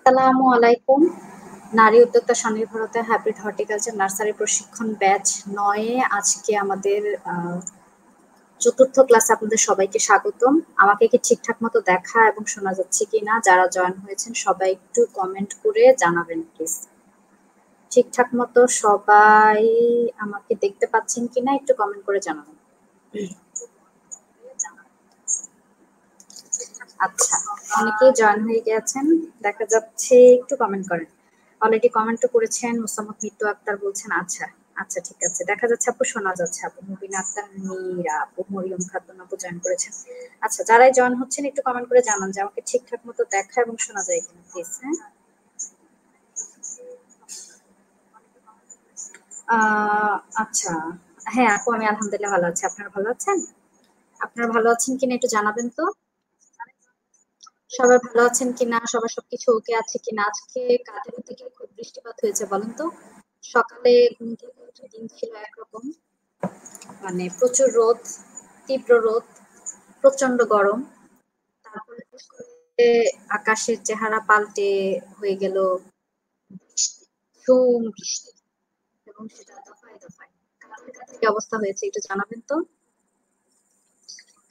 আসসালামু আলাইকুম। নারী উদ্যোক্তা স্বনির্ভরতা হাইব্রিড হর্টিকালচার নার্সারি প্রশিক্ষণ ব্যাচ ৯ এ আজকে আমাদের চতুর্থ ক্লাসে আপনাদের সবাইকে স্বাগতম। আমাকে কি ঠিকঠাক মতো দেখা এবং শোনা যাচ্ছে কিনা? যারা জয়েন হয়েছেন সবাই একটু কমেন্ট করে জানাবেন প্লিজ। ঠিকঠাক মতো সবাই আমাকে দেখতে পাচ্ছেন কিনা একটু কমেন্ট করে জানাবেন। আচ্ছা, অনেকেই জয়েন হয়ে গেছেন দেখা যাচ্ছে, একটু কমেন্ট করেন। অলরেডি কমেন্টও করেছেন। মুসাম্মদ মিট্টু আক্তার বলছেন আচ্ছা আচ্ছা ঠিক আছে, দেখা যাচ্ছে আপু, শোনা যাচ্ছে আপু। মুবিনা আক্তার, মীরা আপু, মরিয়ম খাতুন আপু জয়েন করেছেন। আচ্ছা, যারাই জয়েন হচ্ছেন একটু কমেন্ট করে জানান যে আমাকে ঠিকঠাক মতো দেখা এবং শোনা যায় কিনা প্লিজ। হ্যাঁ, আচ্ছা। হ্যাঁ আপু, আমি আলহামদুলিল্লাহ ভালো আছি। আপনারা ভালো আছেন? আপনারা ভালো আছেন কিনা একটু জানাবেন তো। সবাই ভালো আছেন কিনা, সবার সবকিছু ওকে আছে কিনা। আজকে কাদের দিকে খুব বৃষ্টিপাত হয়েছে বলেন তো। সকালে ঘুম থেকে উঠে দিন ছিল একরকম, মানে প্রচুর রোদ, তীব্র রোদ, প্রচন্ড গরম। তারপরে হুট করে আকাশের চেহারা পাল্টে হয়ে গেল বৃষ্টি, ঝুম বৃষ্টি, এবং সেটা দফায় দফায়। কাদের কাদের কি অবস্থা হয়েছে একটু জানাবেন তো।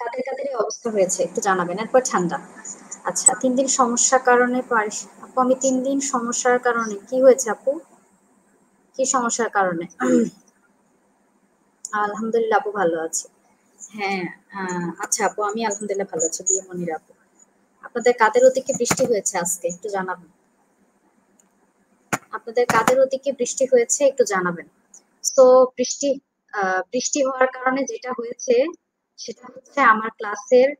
কাদের কাদের এই অবস্থা হয়েছে একটু জানাবেন। এরপর ঠান্ডা। আচ্ছা, ৩ দিন সমস্যার কারণে আপু, আমি ৩ দিন সমস্যার কারণে কি হয়েছে আপু? কি সমস্যার কারণে? আলহামদুলিল্লাহ আপু, ভালো আছি। হ্যাঁ, আচ্ছা আপু, আমি আলহামদুলিল্লাহ ভালো আছি। বিয়ে মনির আপু, আপনাদের কাদের ওদিকে বৃষ্টি হয়েছে আজকে একটু জানাবেন। আপনাদের কাদের ওদিকে বৃষ্টি হয়েছে একটু জানাবেন। তো বৃষ্টি বৃষ্টি হওয়ার কারণে যেটা হয়েছে সেটা হচ্ছে আমার ক্লাসের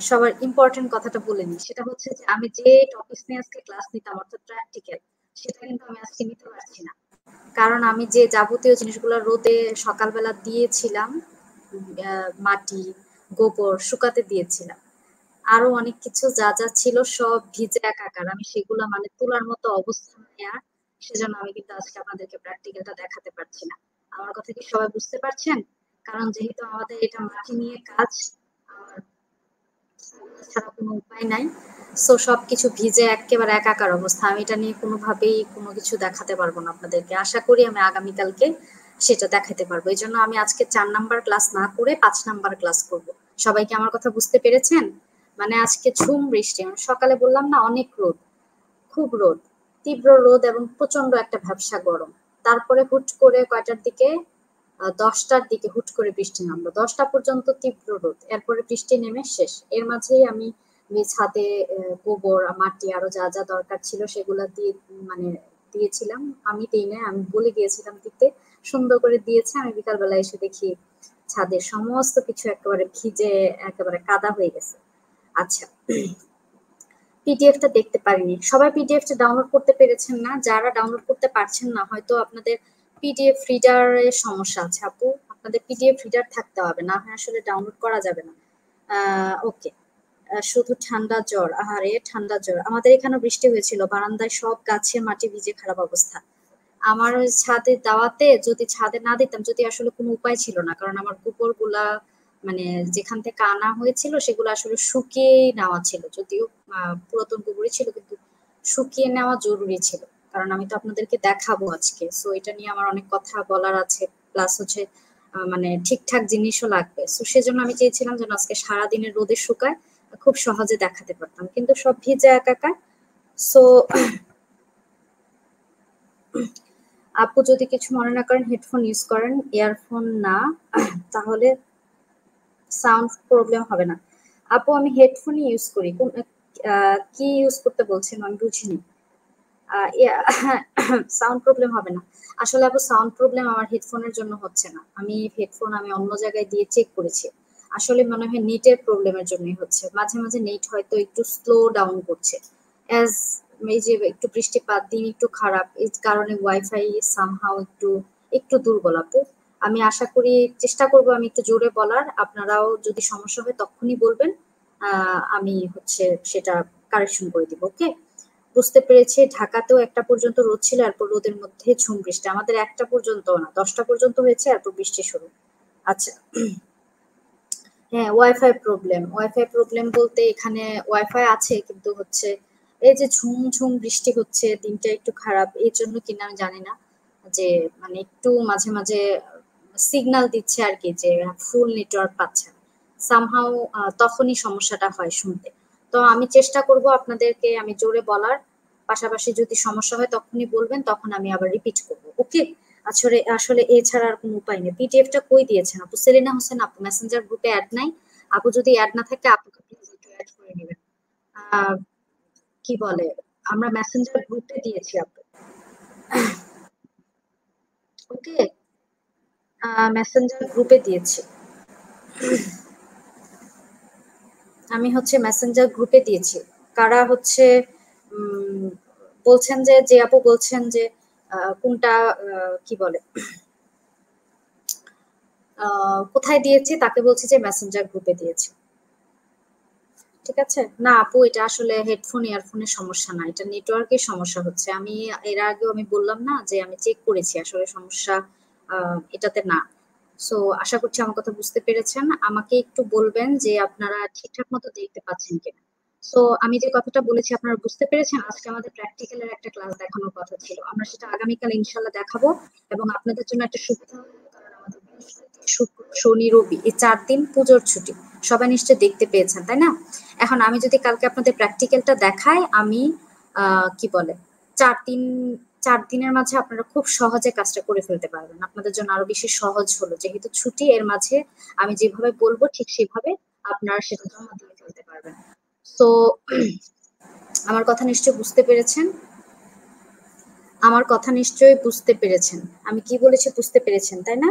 সবার ইম্পর্টেন্ট কথাটা বলে নিই। সেটা হচ্ছে যে আমি যে টপিক নিয়ে আজকে ক্লাস নিতাম অর্থাৎ প্র্যাকটিক্যাল, সেটা কিন্তু আমি আজকে নিতে পারছি না। কারণ আমি যে যাবতীয় জিনিসগুলো রোদে সকালবেলা দিয়েছিলাম, মাটি, গোবর শুকাতে দিয়েছিলাম, আরো অনেক কিছু যা যা ছিল সব ভিজে একাকার। আমি সেগুলা মানে তোলার মতো অবস্থা নেই আর। সেজন্য আমি কিন্তু আজকে আপনাদেরকে প্র্যাকটিক্যালটা দেখাতে পারছি না। আমার কথা কি সবাই বুঝতে পারছেন? কারণ যেহেতু আমাদের এটা মাটি নিয়ে কাজ, আমার ছাড়া কোনো উপায় নাই। সো সবকিছু ভিজে একেবারে একাকার অবস্থা। আমি এটা নিয়ে কোনোভাবেই কোনো কিছু দেখাতে পারবো না আপনাদেরকে। আশা করি আমি আগামীকালকে সেটা দেখাতে পারবো। এই জন্য আমি আজকে ৪ নাম্বার ক্লাস না করে ৫ নাম্বার ক্লাস করব। সবাই কি আমার কথা বুঝতে পেরেছেন? মানে আজকে ঝুম বৃষ্টি, আমি সকালে বললাম না অনেক রোদ, খুব রোদ, তীব্র রোদ এবং প্রচন্ড একটা ভ্যাপসা গরম। তারপরে হুট করে কয়টার দিকে, ১০টার দিকে হুট করে বৃষ্টি নামলো। ১০টা পর্যন্ত তীব্র রোদ, এরপরে বৃষ্টি নেমে শেষ। এর মাঝেই আমি ছাদে গোবর, মাটি, আরো যা যা দরকার ছিল সেগুলা দিয়ে মানে দিয়েছিলাম। আমি দিই না, আমি বলে গিয়েছিলাম দিতে। সুন্দর করে দিয়েছে। আমি বিকালবেলা এসে দেখি ছাদের সমস্ত কিছু একেবারে ভিজে একেবারে কাদা হয়ে গেছে। আচ্ছা, পিডিএফটা দেখতে পারিনি। সবাই পিডিএফটা ডাউনলোড করতে পেরেছেন না? যারা ডাউনলোড করতে পারছেন না হয়তো আপনাদের পিডিএফ রিডারের সমস্যা আছে আপু। আপনাদের পিডিএফ রিডার থাকতে হবে, না হয় আসলে ডাউনলোড করা যাবে না। ওকে। শুধু ঠান্ডা জ্বর, আহারে ঠান্ডা জ্বর। আমাদের এখানে বৃষ্টি হয়েছিল, বারান্দায় সব গাছের মাটি ভিজে খারাপ অবস্থা। আমার ওই ছাদের দাওয়াতে যদি ছাদে না দিতাম, যদি আসলে কোনো উপায় ছিল না, কারণ আমার গোবর গুলা মানে যেখান থেকে আনা হয়েছিল সেগুলো আসলে শুকিয়ে নেওয়া ছিল, যদিও পুরাতন গোবরই ছিল, কিন্তু শুকিয়ে নেওয়া জরুরি ছিল। কারণ আমি তো আপনাদেরকে দেখাবো আজকে, সো এটা নিয়ে আমার অনেক কথা বলার আছে। প্লাস হচ্ছে মানে ঠিকঠাক জিনিসও লাগবে। সো সেজন্য আমি চেয়েছিলাম যেন আজকে সারাদিনের রোদে শুকায় খুব সহজে দেখাতে পারতাম, কিন্তু সব ভিজে একাকার। সো আপু যদি কিছু মনে না করেন, হেডফোন ইউজ করেন, ইয়ারফোন না, তাহলে সাউন্ড প্রবলেম হবে না। আপু আমি হেডফোনই ইউজ করি। কোন কি ইউজ করতে বলছেন আমি বুঝিনি। সাউন্ড প্রবলেম হবে না। আসলে আপু সাউন্ড প্রবলেম আমার হেডফোনের জন্য হচ্ছে না। আমি অন্য জায়গায় দিয়ে চেক করেছি। আসলে মনে হয় নেটের প্রবলেমের জন্যই হচ্ছে। মাঝে মাঝে নেট হয়তো একটু স্লো ডাউন করছে। অ্যাজ এই যে একটু বৃষ্টিপাত, দিন একটু খারাপ, এই কারণে ওয়াইফাই সামহাও একটু একটু দুর্বল আপু। আমি আশা করি, চেষ্টা করব আমি একটু জোরে বলার। আপনারাও যদি সমস্যা হয় তখনই বলবেন। আমি হচ্ছে সেটা কারেকশন করে দিব। ওকে, বুঝতে পেরেছি। ঢাকাতেও ১টা পর্যন্ত রোদ ছিল, এরপর রোদের মধ্যে ঝুম বৃষ্টি। আমাদের ১টা পর্যন্ত না, ১০টা পর্যন্ত হয়েছে, এরপর বৃষ্টি শুরু। আচ্ছা, হ্যাঁ ওয়াইফাই প্রবলেম। ওয়াইফাই প্রবলেম বলতে এখানে ওয়াইফাই আছে কিন্তু হচ্ছে এই যে ঝুম ঝুম বৃষ্টি হচ্ছে, দিনটা একটু খারাপ, এই জন্য কিনা আমি জানি না, যে মানে একটু মাঝে মাঝে সিগন্যাল দিচ্ছে আর কি, যে ফুল নেটওয়ার্ক পাচ্ছে না সামহাও, তখনই সমস্যাটা হয় শুনতে। তো আমি চেষ্টা করব আপনাদেরকে আমি জোরে বলার পাশাপাশি, যদি সমস্যা হয় তখনই বলবেন, তখন আমি আবার রিপিট করব, ওকে? আসলে আসলে এছাড়া আর কোনো উপায় নেই। পিডিএফটা কই দিয়েছেন আপু? সেলিনা হোসেন আপু মেসেঞ্জার গ্রুপে অ্যাড নাই? আপু যদি অ্যাড না থাকে আপুকে প্লিজ একটু অ্যাড করে নেবেন। আহ, কি বলে, আমরা মেসেঞ্জার গ্রুপে দিয়েছি আপু, ওকে? মেসেঞ্জার গ্রুপে দিয়েছি, আমি হচ্ছে মেসেঞ্জার গ্রুপে দিয়েছি। কারা হচ্ছে উম, বলছেন যে আপু বলছেন যে কোনটা, কি বলে, কোথায় দিয়েছি তাকে বলছি যে মেসেঞ্জার গ্রুপে দিয়েছি, ঠিক আছে? না আপু, এটা আসলে হেডফোন ইয়ারফোনের সমস্যা না, এটা নেটওয়ার্কের সমস্যা হচ্ছে। আমি এর আগেও আমি বললাম না যে আমি চেক করেছি, আসলে সমস্যা এটাতে না। সো আশা করছি আমার কথা বুঝতে পেরেছেন। আমাকে একটু বলবেন যে আপনারা ঠিকঠাক মতো দেখতে পাচ্ছেন কিনা। সো আমি যে কথাটা বলেছি আপনারা বুঝতে পেরেছেন। আজকে আমাদের প্র্যাকটিক্যালের একটা ক্লাস দেখানোর কথা ছিল, আমরা সেটা আগামীকাল ইনশাল্লাহ দেখাবো। এবং আপনাদের জন্য একটা সুবিধা হবে, কারণ আমাদের বৃহস্পতি শুক্র শনি রবি এই 4 দিন পুজোর ছুটি, সবাই নিশ্চয়ই দেখতে পেয়েছেন তাই না? এখন আমি যদি কালকে আপনাদের প্র্যাকটিক্যালটা দেখাই, আমি কি বলে 4 দিন, 4 দিনের মাঝে আপনারা খুব সহজে কাজটা করে ফেলতে পারবেন। আপনাদের জন্য আরো বেশি সহজ হলো, যেহেতু ছুটি, এর মাঝে আমি যেভাবে বলবো ঠিক সেভাবে আপনারা সেটা জমা দিয়ে ফেলতে পারবেন। তো আমার কথা নিশ্চয়ই বুঝতে পেরেছেন, আমার কথা নিশ্চয়ই বুঝতে পেরেছেন, আমি কি বলেছি বুঝতে পেরেছেন তাই না?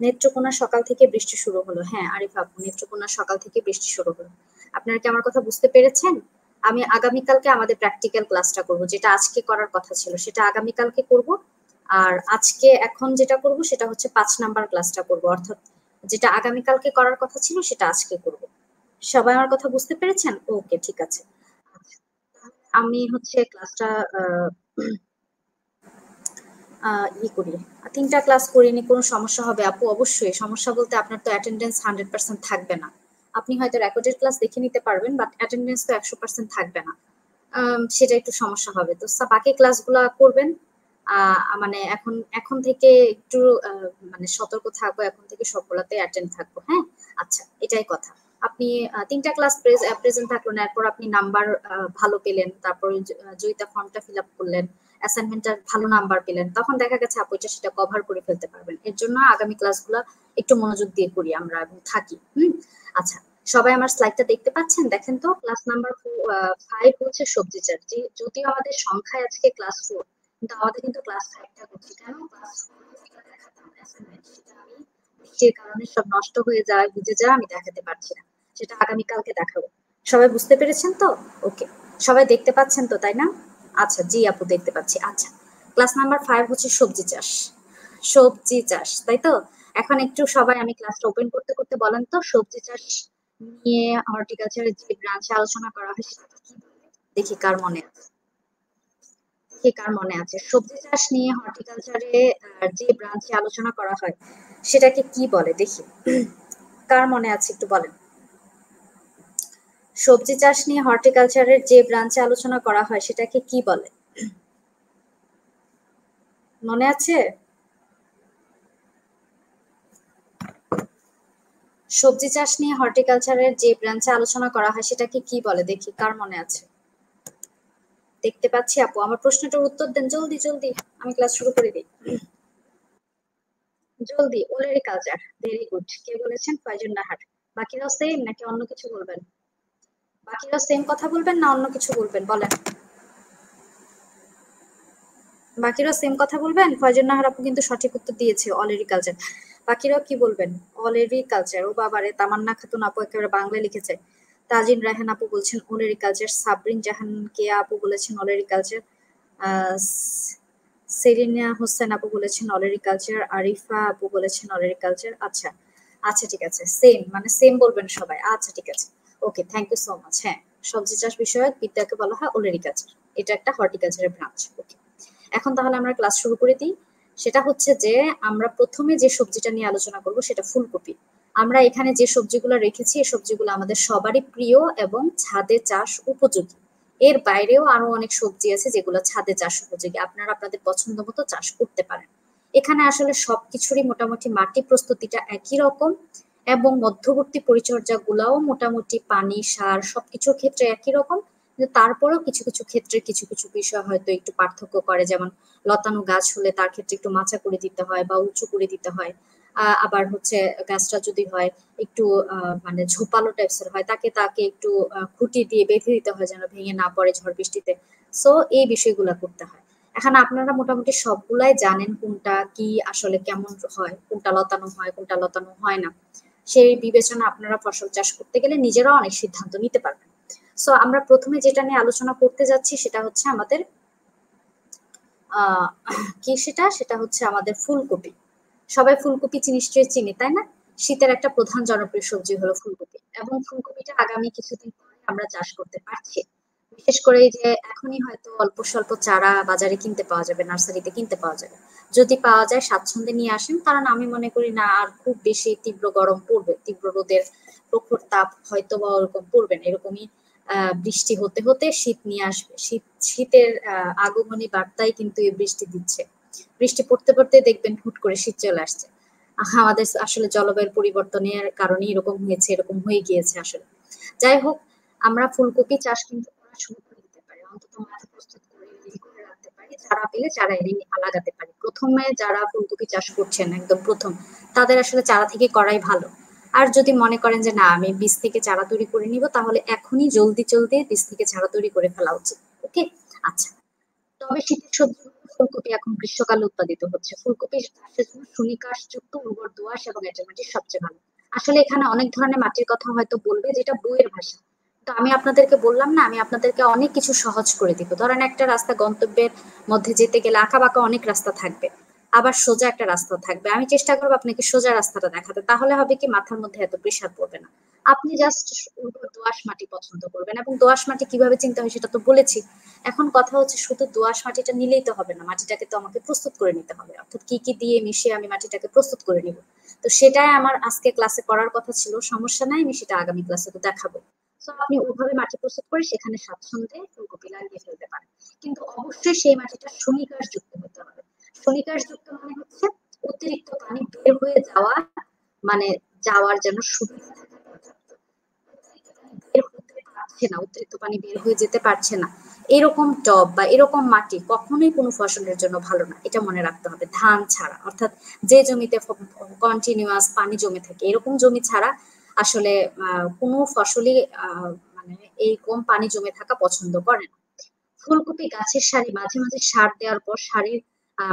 নেত্রকোনা সকাল থেকে বৃষ্টি শুরু হলো, হ্যাঁ আরিফ আপু, নেত্রকোনা সকাল থেকে বৃষ্টি শুরু হলো। আপনারা কি আমার কথা বুঝতে পেরেছেন? আমি আগামীকালকে আমাদের প্র্যাকটিক্যাল ক্লাসটা করব, যেটা আজকে করার কথা ছিল সেটা আগামীকালকে করব। আর আজকে এখন যেটা করব সেটা হচ্ছে 5 নাম্বার ক্লাসটা করব, অর্থাৎ যেটা আগামীকালকে করার কথা ছিল সেটা আজকে করব। সবাই আমার কথা বুঝতে পেরেছেন? ওকে, ঠিক আছে। আচ্ছা, আমি হচ্ছে ক্লাসটা করি, 3টা ক্লাস করিনি, কোনো সমস্যা হবে আপু? অবশ্যই সমস্যা বলতে, আপনার তো অ্যাটেন্ডেন্স 100% থাকবে না। আপনি হয়তো রেকর্ডেড ক্লাস দেখে নিতে পারবেন, বাট অ্যাটেন্ডেন্স তো 100% থাকবে না। সেটা একটু সমস্যা হবে। তো বাকি ক্লাসগুলা করবেন। মানে এখন এখন থেকে একটু মানে সতর্ক থাকবো, এখন থেকে সবগুলাতে অ্যাটেন্ড থাকবো, হ্যাঁ? আচ্ছা, এটাই কথা। আপনি 3টা ক্লাস প্রেজেন্ট থাকলো না, এরপর আপনি নাম্বার ভালো পেলেন, তারপর জয়িতা ফর্মটা ফিল আপ করলেন, অ্যাসাইনমেন্টটা ভালো নাম্বার পেলেন, তখন দেখা গেছে আপু এটা সেটা কভার করে ফেলতে পারবেন। এর জন্য আগামী ক্লাসগুলো একটু মনোযোগ দিয়ে করি আমরা এবং থাকি। আচ্ছা, সবাই আমার স্লাইডটা দেখতে পাচ্ছেন? দেখেন তো, ক্লাস নাম্বার 5 হচ্ছে সবজি চাট। যদিও আমাদের সংখ্যায় আজকে ক্লাস 4, কিন্তু আমাদের কিন্তু ক্লাস 5টা করছি। কেন ক্লাস 4 যেটা দেখাতাম অ্যাসাইনমেন্ট, সেটা আমি বৃষ্টির কারণে সব নষ্ট হয়ে যায়, ভিজে যায়, আমি দেখাতে পারছি না। সেটা আগামীকালকে দেখাবো। সবাই বুঝতে পেরেছেন তো? ওকে, সবাই দেখতে পাচ্ছেন তো তাই না? আচ্ছা, জি আপু দেখতে পাচ্ছি। আচ্ছা, ক্লাস নাম্বার 5 হচ্ছে সবজি চাষ। সবজি চাষ, তাই তো? এখন একটু সবাই আমি ক্লাসটা ওপেন করতে করতে বলেন তো, সবজি চাষ নিয়ে হর্টিকালচারের যে ব্রাঞ্চে আলোচনা করা হয় সেটা কি বলে? দেখি কার মনে আছে, দেখি কার মনে আছে। সবজি চাষ নিয়ে হর্টিকালচারে যে ব্রাঞ্চে আলোচনা করা হয় সেটাকে কি বলে দেখি, কার মনে আছে একটু বলেন। সবজি চাষ নিয়ে হর্টিকালচারের যে ব্রাঞ্চে আলোচনা করা হয় সেটাকে কি বলে? মনে আছে? সবজি চাষ নিয়ে হর্টিকালচারের যে ব্রাঞ্চে আলোচনা করা হয় সেটাকে কি বলে দেখি কার মনে আছে। দেখতে পাচ্ছি আপু, আমার প্রশ্নটার উত্তর দেন জলদি জলদি, আমি ক্লাস শুরু করে দিই। জলদি, ওলেরিকালচার, ভেরি গুড। কে বলেছেন? ফয়জুন নাহার। বাকিরাও সেম নাকি অন্য কিছু বলবেন? বাকিরাও সেম কথা বলবেন না অন্য কিছু বলবেন, বলেন। বাকিরাও সেম কথা বলবেন? ফয়জুন নাহার আপু কিন্তু সঠিক উত্তর দিয়েছে, অলেরিকালচার। বাকিরাও কি বলবেন? অলেরিকালচার। ও বাবারে, তামান্না খাতুন আপু একেবারে বাংলায় লিখেছে। তাজিন রায়হান আপু বলছেন অলেরিকালচার, সাবরিন জাহান কেয়া আপু বলেছেন অলেরিকালচার, আহ সেলিনা হোসেন আপু বলেছেন অলেরিকালচার, আরিফা আপু বলেছেন অলেরিকালচার। আচ্ছা, আচ্ছা ঠিক আছে, সেম মানে সেম বলবেন সবাই। আচ্ছা ঠিক আছে, ওকে, থ্যাংক ইউ সো মাচ। হ্যাঁ, সবজি চাষ বিষয়ক বিদ্যাকে বলা হয় অলেরিকালচার, এটা একটা হর্টিকালচারের ব্রাঞ্চ। ওকে, এখন তাহলে আমরা ক্লাস শুরু করে দিই। সেটা হচ্ছে যে আমরা প্রথমে যে সবজিটা নিয়ে আলোচনা করব সেটা ফুলকপি। আমরা এখানে যে সবজিগুলো রেখেছি এই সবজিগুলো আমাদের সবারই প্রিয় এবং ছাদে চাষ উপযোগী। এর বাইরেও আরো অনেক সবজি আছে যেগুলো ছাদে চাষ উপযোগী, আপনারা আপনাদের পছন্দ মতো চাষ করতে পারেন। এখানে আসলে সবকিছুরই মোটামুটি মাটি প্রস্তুতিটা একই রকম এবং মধ্যবর্তী পরিচর্যা গুলাও মোটামুটি পানি সার সবকিছুর ক্ষেত্রে একই রকম, কিন্তু তারপরেও কিছু কিছু ক্ষেত্রে কিছু কিছু বিষয় হয়তো একটু পার্থক্য করে, যেমন লতানো গাছ হলে তার ক্ষেত্রে একটু মাচা করে দিতে হয় বা উঁচু করে দিতে হয়। আবার হচ্ছে গাছটা যদি হয় একটু মানে ঝোপালো টাইপসের হয়, তাকে তাকে একটু খুঁটি দিয়ে বেঁধে দিতে হয় যেন ভেঙে না পড়ে ঝড় বৃষ্টিতে। সো এই বিষয়গুলো করতে হয়। এখন আপনারা মোটামুটি সবগুলাই জানেন কোনটা কি আসলে কেমন হয়, কোনটা লতানো হয় কোনটা লতানো হয় না। সেই বিবেচনা আপনারা ফসল চাষ করতে গেলে নিজেরাও অনেক সিদ্ধান্ত নিতে পারবেন। সো আমরা প্রথমে যেটা নিয়ে আলোচনা করতে যাচ্ছি সেটা হচ্ছে আমাদের আহ কি সেটা সেটা হচ্ছে আমাদের ফুলকপি। সবাই ফুলকপি নিশ্চয়ই চিনি, তাই না? শীতের একটা প্রধান জনপ্রিয় সবজি হলো ফুলকপি, এবং ফুলকপিটা আগামী কিছুদিন পরে আমরা চাষ করতে পারছি। বিশেষ করে এই যে এখনই হয়তো অল্প স্বল্প চারা বাজারে কিনতে পাওয়া যাবে, নার্সারিতে কিনতে পাওয়া যাবে। যদি পাওয়া যায় স্বাচ্ছন্দ্যে নিয়ে আসেন, কারণ আমি মনে করি না আর খুব বেশি তীব্র গরম পড়বে, তীব্র রোদের প্রখর তাপ হয়তো বা ওরকম পড়বে না, এরকমই বৃষ্টি হতে হতে শীত নিয়ে আসবে। শীতের আগমনী বার্তায় কিন্তু এই বৃষ্টি দিচ্ছে। বৃষ্টি পড়তে পড়তে দেখবেন হুট করে শীত চলে আসছে। আমাদের আসলে জলবায়ুর পরিবর্তনের কারণে এরকম হয়েছে, এরকম হয়ে গিয়েছে আসলে। যাই হোক, আমরা ফুলকপি চাষ কিন্তু করা শুরু করে দিতে পারি, অন্তত মাটি প্রস্তুত করে রেডি করে রাখতে পারি, চারা পেলে চারা এনে লাগাতে পারি। প্রথমে যারা ফুলকপি চাষ করছেন একদম প্রথম, তাদের আসলে চারা থেকে করাই ভালো। আর যদি মনে করেন যে না আমি বীজ থেকে চারা তৈরি করে নিব, তাহলে এখনই জলদি জলদি বীজ থেকে চারা তৈরি করে ফেলা উচিত। ওকে, আচ্ছা। তবে শীতের সবজি ফুলকপি এখন গ্রীষ্মকালে উৎপাদিত হচ্ছে। ফুলকপি চাষের জন্য সুনিকাশযুক্ত উর্বর দোআঁশ এবং এঁটেল মাটি সবচেয়ে ভালো। আসলে এখানে অনেক ধরনের মাটির কথা হয়তো বলবে যেটা বইয়ের ভাষা, তো আমি আপনাদেরকে বললাম না, আমি আপনাদেরকে অনেক কিছু সহজ করে দিব। ধরেন একটা রাস্তা গন্তব্যের মধ্যে যেতে গেলে আঁকা বাঁকা অনেক রাস্তা থাকবে, আবার সোজা একটা রাস্তা থাকবে। আমি চেষ্টা করবো আপনাকে সোজা রাস্তাটা দেখাতে, তাহলে হবে কি মাথার মধ্যে এত প্রেশার পড়বে না। আপনি জাস্ট উর্বর দোআঁশ মাটি পছন্দ করবেন, এবং দোআঁশ মাটি কিভাবে চিনতে হয় সেটা তো বলেছি। এখন কথা হচ্ছে শুধু দোআঁশ মাটিটা নিলেই তো হবে না, মাটিটাকে তো আমাকে প্রস্তুত করে নিতে হবে, অর্থাৎ কি কি দিয়ে মিশিয়ে আমি মাটিটাকে প্রস্তুত করে নিব। তো সেটাই আমার আজকে ক্লাসে করার কথা ছিল, সমস্যা নাই, আমি সেটা আগামী ক্লাসে তো দেখাবো। তো আপনি ওইভাবে মাটি প্রস্তুত করে সেখানে স্বাচ্ছন্দ্যে ফুলকপি লাগিয়ে ফেলতে পারেন, কিন্তু অবশ্যই সেই মাটিটা সনিকাশ যুক্ত হতে হবে। সনিকাশ যুক্ত মানে হচ্ছে অতিরিক্ত পানি বের হয়ে যাওয়া, মানে যাওয়ার যেন সুবিধা থাকে পর্যাপ্ত। বের হতে পারছে না, অতিরিক্ত পানি বের হয়ে যেতে পারছে না, এরকম টব বা এরকম মাটি কখনোই কোনো ফসলের জন্য ভালো না, এটা মনে রাখতে হবে। ধান ছাড়া, অর্থাৎ যে জমিতে কন্টিনিউয়াস পানি জমে থাকে এরকম জমি ছাড়া আসলে কোনো ফসলই মানে এই কম পানি জমে থাকা পছন্দ করে না। ফুলকপি গাছের সারি মাঝে মাঝে সার দেওয়ার পর সারির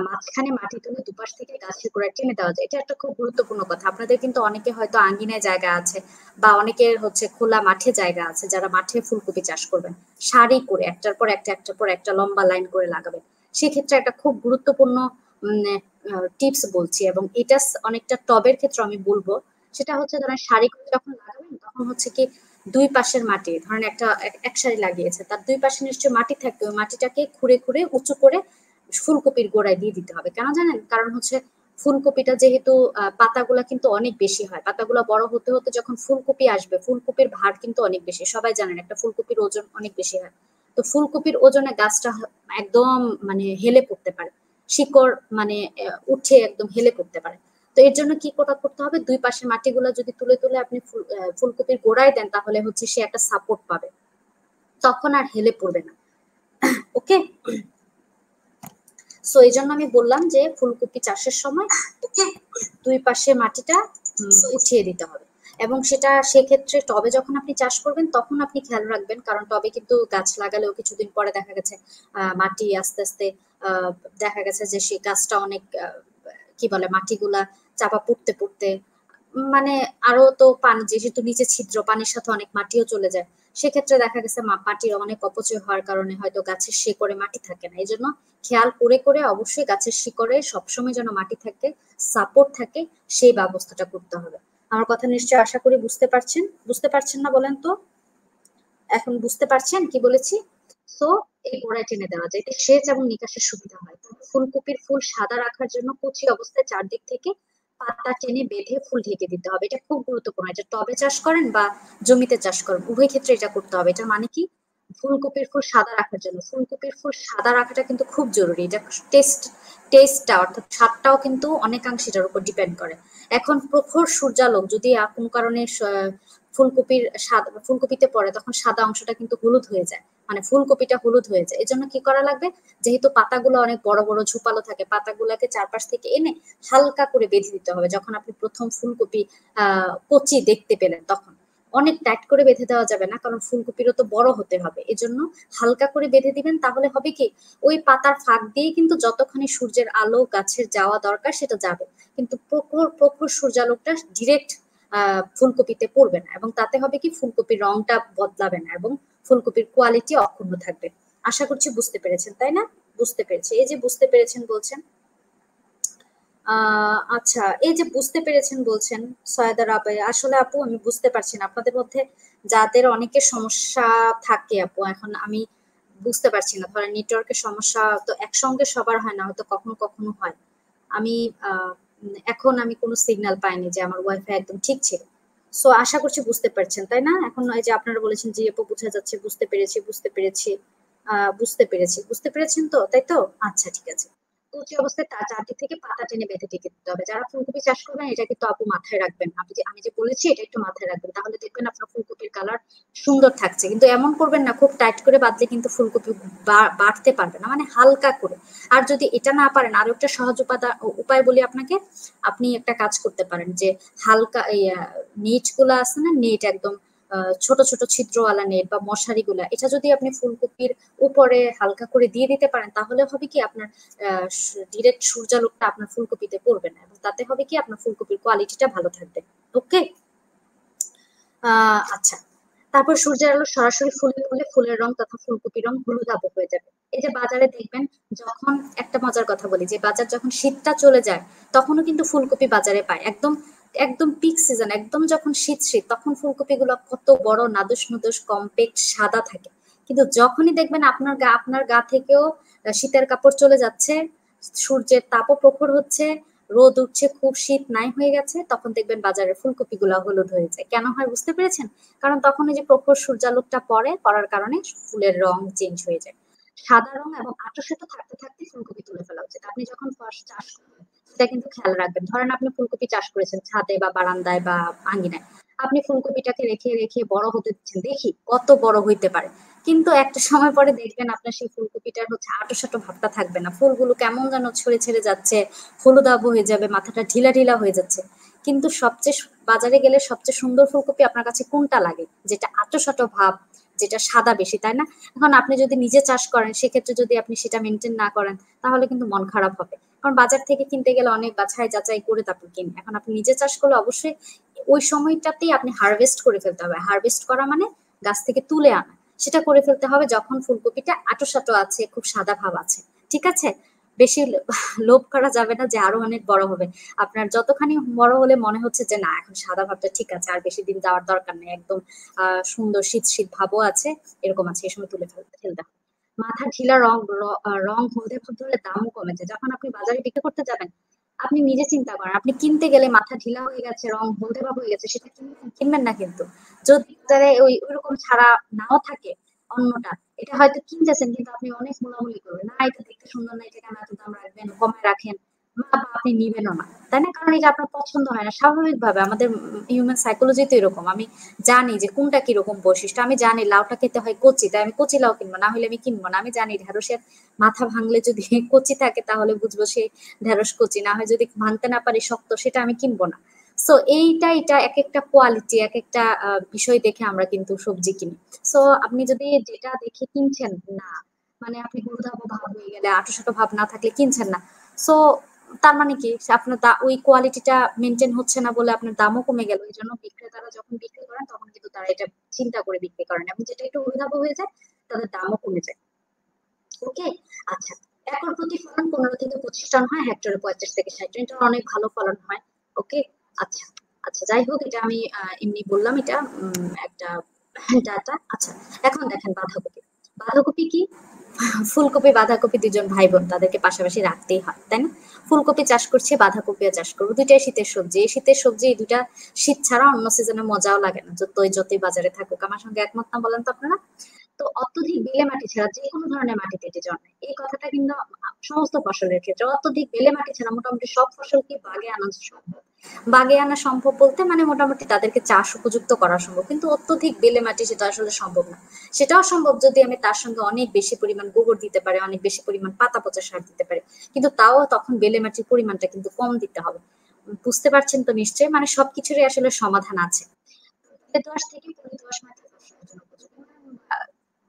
মাঝখানে মাটি তুলে দুপাশ থেকে গাছের গোড়ায় টেনে দেওয়া যায়, এটা একটা খুব গুরুত্বপূর্ণ কথা। আপনাদের কিন্তু অনেকে হয়তো আঙ্গিনায় জায়গা আছে, বা অনেকের হচ্ছে খোলা মাঠে জায়গা আছে, যারা মাঠে ফুলকপি চাষ করবেন সারি করে একটার পর একটা একটার পর একটা লম্বা লাইন করে লাগাবেন। সেক্ষেত্রে একটা খুব গুরুত্বপূর্ণ টিপস বলছি, এবং এটা অনেকটা টবের ক্ষেত্রে আমি বলবো। সেটা হচ্ছে ধরেন সারি করে যখন লাগাবেন তখন হচ্ছে কি দুই পাশের মাটি, ধরেন একটা এক সারি লাগিয়েছে, তার দুই পাশে নিশ্চয়ই মাটি থাকবে, ওই মাটিটাকে খুঁড়ে খুঁড়ে উঁচু করে ফুলকপির গোড়ায় দিয়ে দিতে হবে। কেন জানেন? কারণ হচ্ছে ফুলকপিটা যেহেতু পাতাগুলা কিন্তু অনেক বেশি হয়, পাতাগুলা বড় হতে হতে যখন ফুলকপি আসবে, ফুলকপির ভার কিন্তু অনেক বেশি, সবাই জানেন একটা ফুলকপির ওজন অনেক বেশি হয়। তো ফুলকপির ওজনে গাছটা একদম মানে হেলে পড়তে পারে, শিকড় মানে উঠে একদম হেলে পড়তে পারে। তো এর জন্য কি করতে হবে, দুই পাশের মাটিগুলা যদি তুলে তুলে আপনি ফুলকপির গোড়ায় দেন, তাহলে হচ্ছে সে একটা সাপোর্ট পাবে, তখন আর হেলে পড়বে না। ওকে, সো এই জন্য আমি বললাম যে ফুলকপি চাষের সময় দুই পাশে মাটিটা উঠিয়ে দিতে হবে। এবং সেটা সেক্ষেত্রে টবে যখন আপনি চাষ করবেন তখন আপনি খেয়াল রাখবেন, কারণ টবে কিন্তু গাছ লাগালেও কিছুদিন পরে দেখা গেছে মাটি আস্তে আস্তে আহ, দেখা গেছে যে সেই গাছটা অনেক কি বলে মাটিগুলা চাপা পড়তে পড়তে মানে আরো তো পানি যেহেতু নিচে ছিদ্র, পানির সাথে অনেক মাটিও চলে যায়। সেক্ষেত্রে দেখা গেছে মাটির অনেক অপচয় হওয়ার কারণে হয়তো গাছের শিকড়ে মাটি থাকে না। এই জন্য খেয়াল করে করে অবশ্যই গাছের শিকড়ে সবসময় যেন মাটি থাকে, সাপোর্ট থাকে, সেই ব্যবস্থাটা করতে হবে। আমার কথা নিশ্চয়ই আশা করি বুঝতে পারছেন। বুঝতে পারছেন না বলেন তো? এখন বুঝতে পারছেন কি বলেছি? তো এই গোড়ায় টেনে দেওয়া যায়, এতে সেচ এবং নিকাশের সুবিধা হয়। ফুলকপির ফুল সাদা রাখার জন্য কচি অবস্থায় চারদিক থেকে পাতা টেনে বেঁধে ফুল ঢেকে দিতে হবে, এটা খুব গুরুত্বপূর্ণ। এটা টবে চাষ করেন বা জমিতে চাষ করেন উভয় ক্ষেত্রে এটা করতে হবে। এটা মানে কি, ফুলকপির ফুল সাদা রাখার জন্য। ফুলকপির ফুল সাদা রাখাটা কিন্তু খুব জরুরি। এটা টেস্টটা অর্থাৎ স্বাদটাও কিন্তু অনেকাংশে এটার উপর ডিপেন্ড করে। এখন প্রখর সূর্যালোক যদি কোনো কারণে ফুলকপিতে পড়ে, তখন সাদা অংশটা কিন্তু হলুদ হয়ে যায়, মানে ফুলকপিটা হলুদ হয়ে যায়। এজন্য কি করা লাগবে, যেহেতু পাতাগুলো অনেক বড় বড় ঝোপালো থাকে, পাতাগুলোকে চারপাশ থেকে এনে হালকা করে বেঁধে দিতে হবে। যখন আপনি প্রথম ফুলকপি কচি দেখতে পেলেন, তখন অনেক টাইট করে বেঁধে দেওয়া যাবে না, কারণ ফুলকপিরও তো বড় হতে হবে। এজন্য হালকা করে বেঁধে দিবেন। তাহলে হবে কি, ওই পাতার ফাঁক দিয়ে কিন্তু যতখানি সূর্যের আলো গাছের যাওয়া দরকার সেটা যাবে, কিন্তু প্রখর প্রখর সূর্যালোকটা ডিরেক্ট ফুলকপিতে পড়বে না, এবং তাতে হবে কি, ফুলকপির রংটা বদলাবে না এবং ফুলকপির কোয়ালিটি অক্ষুণ্ণ থাকবে। আশা করছি বুঝতে পেরেছেন, তাই না? বুঝতে পেরেছি, এই যে বুঝতে পেরেছেন বলছেন। আচ্ছা, এই যে বুঝতে পেরেছেন বলছেন সৈয়দা রাবেয়া, আসলে আপু আমি বুঝতে পারছি না আপনাদের মধ্যে যাদের অনেকের সমস্যা থাকে আপু, এখন আমি বুঝতে পারছি না। ধরেন নেটওয়ার্কের সমস্যা তো একসঙ্গে সবার হয় না, হয়তো কখনো কখনো হয়। আমি এখন আমি কোনো সিগন্যাল পাইনি যে আমার ওয়াইফাই একদম ঠিক ছিল। সো আশা করছি বুঝতে পারছেন, তাই না? এখন এই যে আপনারা বলেছেন জি আপু বোঝা যাচ্ছে, বুঝতে পেরেছি বুঝতে পেরেছি, বুঝতে পেরেছেন তো, তাই তো? আচ্ছা ঠিক আছে। কচি অবস্থায় তার চারদিক থেকে পাতা টেনে বেঁধে টিকে দিতে হবে। যারা ফুলকপি চাষ করবেন এটা কিন্তু আপু মাথায় রাখবেন। আমি যে বলেছি এটা একটু মাথায় রাখবেন, তাহলে দেখবেন আপনার ফুলকপির কালার সুন্দর থাকছে। কিন্তু এমন করবেন না, খুব টাইট করে বাঁধলে কিন্তু ফুলকপি বাড়তে পারবে না, মানে হালকা করে। আর যদি এটা না পারেন, আরো একটা সহজ উপায় বলি আপনাকে। আপনি একটা কাজ করতে পারেন যে হালকা এই নেট গুলা আছে না, নেট একদম ছোট ছোট ছিদ্রওয়ালা নেট বা মশারি গুলা, এটা যদি আপনি ফুলকপির উপরে হালকা করে দিয়ে দিতে পারেন, তাহলে হবে কি, আপনার ডিরেক্ট সূর্যালোকটা আপনার ফুলকপিতে পড়বে না, এবং তাতে হবে কি, আপনার ফুলকপির কোয়ালিটিটা ভালো থাকবে। ওকে। আচ্ছা। তারপর সূর্যের আলো সরাসরি ফুলে পড়লে ফুলের রং তথা ফুলকপির রং হলুদাভ হয়ে যাবে। এই যে বাজারে দেখবেন, যখন একটা মজার কথা বলি, যে বাজার যখন শীতটা চলে যায়, তখনও কিন্তু ফুলকপি বাজারে পায়। একদম একদম পিক সিজন, একদম যখন শীত শীত, তখন ফুলকপি গুলো কত বড় নাদুস নুদুস কম্পেক্ট সাদা থাকে। কিন্তু যখনই দেখবেন আপনার গা থেকেও শীতের কাপড় চলে যাচ্ছে, সূর্যের তাপও প্রখর হচ্ছে, রোদ উঠছে, খুব শীত নাই হয়ে গেছে, তখন দেখবেন বাজারের ফুলকপি গুলা হলুদ হয়ে যায়। কেন হয় বুঝতে পেরেছেন? কারণ তখন এই যে প্রখর সূর্যালোকটা পড়ার কারণে ফুলের রং চেঞ্জ হয়ে যায়। সাদা রং এবং আঁটো-সাঁটো থাকতে থাকতে ফুলকপি তুলে ফেলা উচিত। আপনি যখন ফার্স্ট চাষ করবেন সেটা কিন্তু খেয়াল রাখবেন। ধরেন আপনি ফুলকপি চাষ করেছেন ছাদে বা বারান্দায় বা আঙিনায়, আপনি ফুলকপিটাকে রেখে রেখে বড় হতে দিচ্ছেন, দেখি কত বড় হইতে পারে। কিন্তু একটা সময় পরে দেখবেন আপনার সেই ফুলকপিটার আঁটো-সাঁটো ভাবটা থাকবে না, ফুলগুলো কেমন যেন ছড়ে ছেড়ে যাচ্ছে, হলুদাভ হয়ে যাবে, মাথাটা ঢিলা ঢিলা হয়ে যাচ্ছে। কিন্তু বাজারে গেলে সবচেয়ে সুন্দর ফুলকপি আপনার কাছে কোনটা লাগে? যেটা আঁটো-সাঁটো ভাব, যেটা সাদা বেশি, তাই না? এখন আপনি যদি নিজে চাষ করেন, সেক্ষেত্রে যদি আপনি সেটা মেনটেন না করেন, তাহলে কিন্তু মন খারাপ হবে। কারণ বাজার থেকে কিনতে গেলে অনেক বাছাই যাচাই করে তারপর কিনে। এখন আপনি নিজে চাষ করলে অবশ্যই ওই সময়টাতেই আপনি হারভেস্ট করে ফেলতে হবে। হারভেস্ট করা মানে গাছ থেকে তুলে আনা, সেটা করে ফেলতে হবে যখন ফুলকপিটা আঁটো-সাঁটো আছে, খুব সাদা ভাব আছে। ঠিক আছে? বেশি লোভ করা যাবে না যে আরো অনেক বড় হবে। আপনার যতখানি বড় হলে মনে হচ্ছে যে না, এখন সাদা ভাবটা ঠিক আছে, আর বেশি দিন যাওয়ার দরকার নেই, একদম সুন্দর শীত শীত ভাবও আছে, এরকম আছে, এই সময় তুলে ফেলতে হবে। মাথা ঢিলা রং হলদে ভাব ধরলে দামও কমে যায়। যখন আপনি বাজারে বিক্রি করতে যাবেন, আপনি নিজে চিন্তা করেন, আপনি কিনতে গেলে মাথা ঢিলা হয়ে গেছে, রং হলদে ভাব হয়ে গেছে, সেটা কিনবেন না কিন্তু। যদি বাজারে ওইরকম ছাড়া নাও থাকে অন্যটা, এটা হয়তো কিনতেছেন, কিন্তু আপনি অনেক মূলামূলি করবেন, না এটা দেখতে সুন্দর না, এটা কেন এত দাম রাখবেন, কমায় রাখেন, বা আপনি নিবেনও না, তাই না? কারণ এটা আপনার পছন্দ হয় না। স্বাভাবিক ভাবে আমাদের হিউম্যান সাইকোলজি তো এরকম। আমি জানি যে কোনটা কিরকম বৈশিষ্ট্য, আমি জানি লাউটা খেতে হয় কচি, তাই আমি কচি লাউ কিনবো, না হলে আমি কিনবো না। আমি জানি ঢেঁড়সের মাথা ভাঙলে যদি কচি থাকে তাহলে বুঝবো সেই ঢেঁড়স কচি, না হয় যদি ভাঙতে না পারি শক্ত, সেটা আমি কিনবো না। সো এটা এক একটা কোয়ালিটি, এক একটা বিষয় দেখে আমরা কিন্তু সবজি কিনি। সো আপনি যদি যেটা দেখে কিনছেন না, মানে আপনি হলুদাভ ভাব হয়ে গেলে, আঁটো-সাঁটো ভাব না থাকলে কিনছেন না, সো তার মানে কি, আপনার ওই কোয়ালিটিটা মেনটেন হচ্ছে না বলে আপনার দামও কমে গেল। এই জন্য বিক্রেতারা যখন বিক্রি করেন, তখন কিন্তু তারা এটা চিন্তা করে বিক্রি করেন, এবং যেটা একটু হলুদাভ হয়ে যায় তাদের দামও কমে যায়। ওকে। আচ্ছা। একর প্রতি ফলন 15 থেকে 25 টন হয়, হেক্টরে 35 থেকে 60 টন, এটা অনেক ভালো ফলন হয়। ওকে। আচ্ছা। আচ্ছা, যাই হোক, এটা আমি এমনি বললাম, এটা একটা ডাটা। আচ্ছা, এখন দেখেন বাঁধাকপি। বাঁধাকপি কি, ফুলকপি বাঁধাকপি দুজন ভাই বোন, তাদেরকে পাশাপাশি রাখতেই হয়, তাই না? ফুলকপি চাষ করছি, বাঁধাকপিও চাষ করবো, দুইটাই শীতের সবজি। এই শীতের সবজি, এই দুটা শীত ছাড়া অন্য সিজনে মজাও লাগে না, যতই যতই বাজারে থাকুক। আমার সঙ্গে একমত না বলেন তো আপনারা? তো অত্যধিক বেলে মাটি ছাড়া যে কোনো ধরনের মাটিতে এটি জন্মে। এই কথাটা কিন্তু সমস্ত ফসলের ক্ষেত্রে। অত্যধিক বেলে মাটি ছাড়া মোটামুটি সব ফসলকে বাগে আনা সম্ভব। বাগে আনা সম্ভব বলতে মানে মোটামুটি তাদেরকে চাষ উপযুক্ত করা সম্ভব, কিন্তু অত্যধিক বেলে মাটি সেটা আসলে সম্ভব না। সেটাও সম্ভব যদি আমি তার সঙ্গে অনেক বেশি পরিমাণ গোবর দিতে পারি, অনেক বেশি পরিমাণ পাতা পচা সার দিতে পারি, কিন্তু তাও তখন বেলে মাটির পরিমাণটা কিন্তু কম দিতে হবে। বুঝতে পারছেন তো নিশ্চয়ই, মানে সবকিছুরই আসলে সমাধান আছে। দোআঁশ থেকে পলি দোআঁশ মাটি ফসলের জন্য উপযোগী।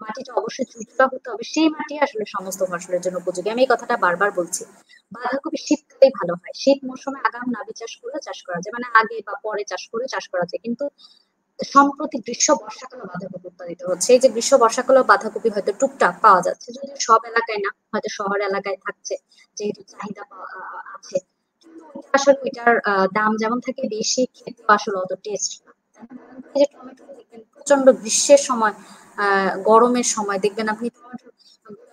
মাটিটা অবশ্যই চুচড়া হতে হবে, সেই মাটি আসলে সমস্ত ফসলের জন্য উপযোগী। আমি এই কথাটা বারবার বলছি। বাঁধাকপি শীতকালেই ভালো হয়, শীত মৌসুমে আগাম নাবি চাষ করলে চাষ করা যায়, মানে আগে বা পরে চাষ করে চাষ করা যায়। কিন্তু সম্প্রতি গ্রীষ্ম বর্ষাকালে বাঁধাকপি উৎপাদিত হচ্ছে। এই যে গ্রীষ্ম বর্ষাকালে বাঁধাকপি হয়তো টুকটাক পাওয়া যাচ্ছে, যদিও সব এলাকায় না, হয়তো শহর এলাকায় থাকছে যেহেতু চাহিদা আছে। কিন্তু আসলে এটার দাম যেমন থাকে বেশি, খেতে আসলে অত টেস্ট না। এই যে টমেটো দেখবেন প্রচন্ড গ্রীষ্মের সময়, গরমের সময় দেখবেন আপনি টমেটো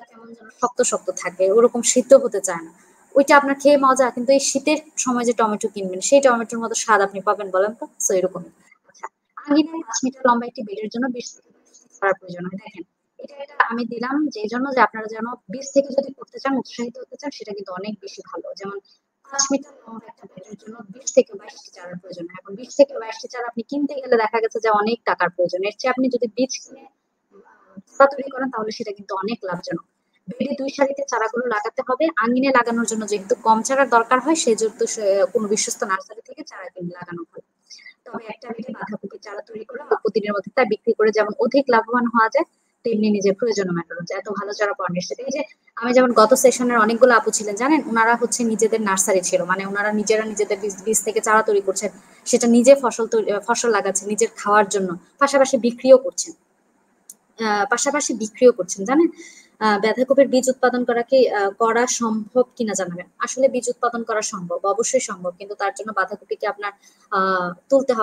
কেমন যেন শক্ত শক্ত থাকে, ওরকম সিদ্ধ হতে চায় না। ওইটা আপনার খেয়ে মজা, কিন্তু এই শীতের সময় যে টমেটো কিনবেন সেই টমেটোর মতো স্বাদ আপনি পাবেন বলেন তো? সো এরকমই। আচ্ছা, আঙিনায় 5 মিটার লম্বা একটি বেডের জন্য 20 থেকে 25 করার প্রয়োজন হয়। দেখেন, এটা আমি দিলাম যে জন্য যে আপনারা যেন বীজ থেকে যদি করতে চান, উৎসাহিত হতে চান, সেটা কিন্তু অনেক বেশি ভালো। যেমন 5 মিটার লম্বা একটা বেডের জন্য 20 থেকে 22টি চারার প্রয়োজন হয়। এখন 20 থেকে 22টি চারা আপনি কিনতে গেলে দেখা গেছে যে অনেক টাকার প্রয়োজন। এর চেয়ে আপনি যদি বীজ কিনে চারা তৈরি করেন তাহলে সেটা কিন্তু অনেক লাভজনক। বেডে 2 সারিতে চারাগুলো লাগাতে হবে। আঙিনে লাগানোর জন্য যেহেতু কম চারার দরকার হয়, সেহেতু কোনো বিশ্বস্ত নার্সারি থেকে চারা কিনে লাগানো ভালো। তবে একটা বেডে বাঁধাকপির চারা তৈরি করে অল্প দিনের মধ্যে তা বিক্রি করে যেমন অধিক লাভবান হওয়া যায়, তেমনি নিজের প্রয়োজনও মেটানো যায়। এত ভালো চারা পাওয়ার নিশ্চিত। এই যে আমি যেমন গত সেশনের অনেকগুলো আপু ছিলেন জানেন, উনারা হচ্ছে নিজেদের নার্সারি ছিল, মানে ওনারা নিজেরা নিজেদের বীজ বীজ থেকে চারা তৈরি করছেন, সেটা নিজে ফসল লাগাচ্ছেন নিজের খাওয়ার জন্য, পাশাপাশি বিক্রিও করছেন। পাশাপাশি বিক্রিও করছেন জানেন। বাঁধাকপির বীজ উৎপাদন করা সম্ভব কিনা জানাবেন। আসলে বীজ উৎপাদন করা সম্ভব, অবশ্যই সম্ভব, কিন্তু তার জন্য বাঁধাকপিকে আপনার তুলতে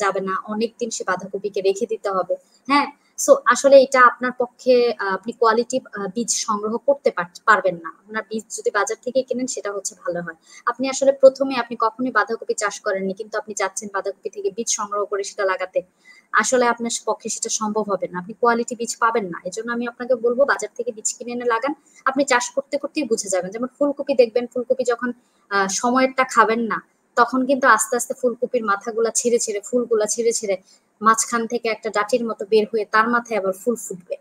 যাবে না, অনেকদিন সে বাঁধাকপিকে রেখে দিতে হবে। হ্যাঁ, সো আসলে এটা আপনার পক্ষে আপনি কোয়ালিটি বীজ সংগ্রহ করতে পারবেন না। আপনার বীজ যদি বাজার থেকে কেনেন সেটা হচ্ছে ভালো হয়। আপনি আসলে প্রথমে আপনি কখনোই বাঁধাকপি চাষ করেননি, কিন্তু আপনি চাচ্ছেন বাঁধাকপি থেকে বীজ সংগ্রহ করে সেটা লাগাতে, আসলে আপনার পক্ষে সেটা সম্ভব হবে না, আপনি কোয়ালিটি বীজ পাবেন না। এজন্য আমি আপনাকে বলবো বাজার থেকে বীজ কিনে এনে লাগান। আপনি চাষ করতে করতেই বুঝে যাবেন। যেমন ফুলকপি দেখবেন, ফুলকপি যখন সময়েরটা খাবেন না, তখন কিন্তু আস্তে আস্তে ফুলকপির মাথাগুলা ছিঁড়ে ছিঁড়ে, ফুলগুলা ছিঁড়ে ছিঁড়ে মাঝখান থেকে একটা ডাঁটির মতো বের হয়ে তার মাথায় আবার ফুল ফুটবে।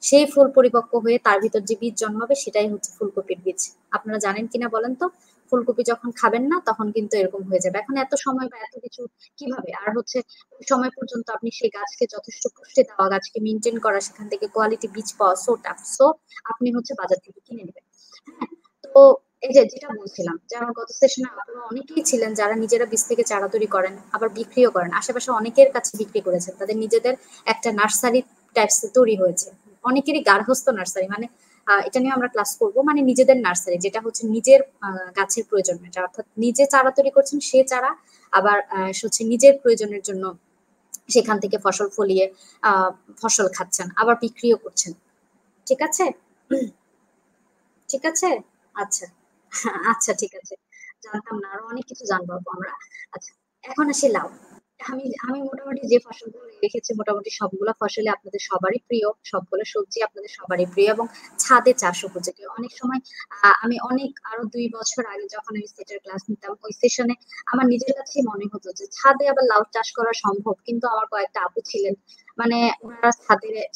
সেই ফুল পরিপক্ক হয়ে তার ভিতর যে বীজ জন্মাবে সেটাই হচ্ছে ফুলকপির বীজ। আপনারা জানেন কিনা বলেন তো? ফুলকপি যখন খাবেন না তখন কিন্তু এরকম হয়ে যাবে। এখন এত সময় বা এত কিছু কিভাবে আর হচ্ছে, ওই সময় পর্যন্ত আপনি সেই গাছকে যথেষ্ট পুষ্টি দেওয়া, গাছকে মেনটেন করা, সেখান থেকে কোয়ালিটি বীজ পাওয়া সো টাফ। সো আপনি হচ্ছে বাজার থেকে কিনে নেবেন। হ্যাঁ, তো এই যে যেটা বলছিলাম যে আমার গত সেশনে আপনারা অনেকেই ছিলেন যারা নিজেরা বীজ থেকে চারা তৈরি করেন, আবার বিক্রিও করেন। আশেপাশে অনেকের কাছে বিক্রি করেছেন, তাদের নিজেদের একটা নার্সারি টাইপস তৈরি হয়েছে। অনেকেরই গার্হস্থ্য নার্সারি, মানে এটা নিয়ে আমরা ক্লাস করব, মানে নিজেদের নার্সারি যেটা হচ্ছে নিজের গাছের প্রয়োজন মেটা, অর্থাৎ নিজে চারা তৈরি করছেন সে চারা, আবার হচ্ছে নিজের প্রয়োজনের জন্য সেখান থেকে ফসল ফলিয়ে আহ ফসল খাচ্ছেন, আবার বিক্রিও করছেন। ঠিক আছে? ঠিক আছে? আচ্ছা। আচ্ছা, ঠিক আছে। জানতাম না। আরো অনেক কিছু জানবো আপু আমরা। আচ্ছা, এখন আসি লাউ। আমি আমি মোটামুটি যে ফসলগুলো রেখেছি মোটামুটি সবগুলা ফসলই আপনাদের সবারই প্রিয়। সবগুলো সবজি আপনাদের সবারই প্রিয় এবং ছাদে চাষ উপযোগী। অনেক সময় আমি আরো ২ বছর আগে যখন আমি সেটের ক্লাস নিতাম, ওই সেশনে আমার নিজের কাছেই মনে হতো যে ছাদে আবার লাউ চাষ করা সম্ভব। কিন্তু আমার কয়েকটা আপু ছিলেন, মানে উনারা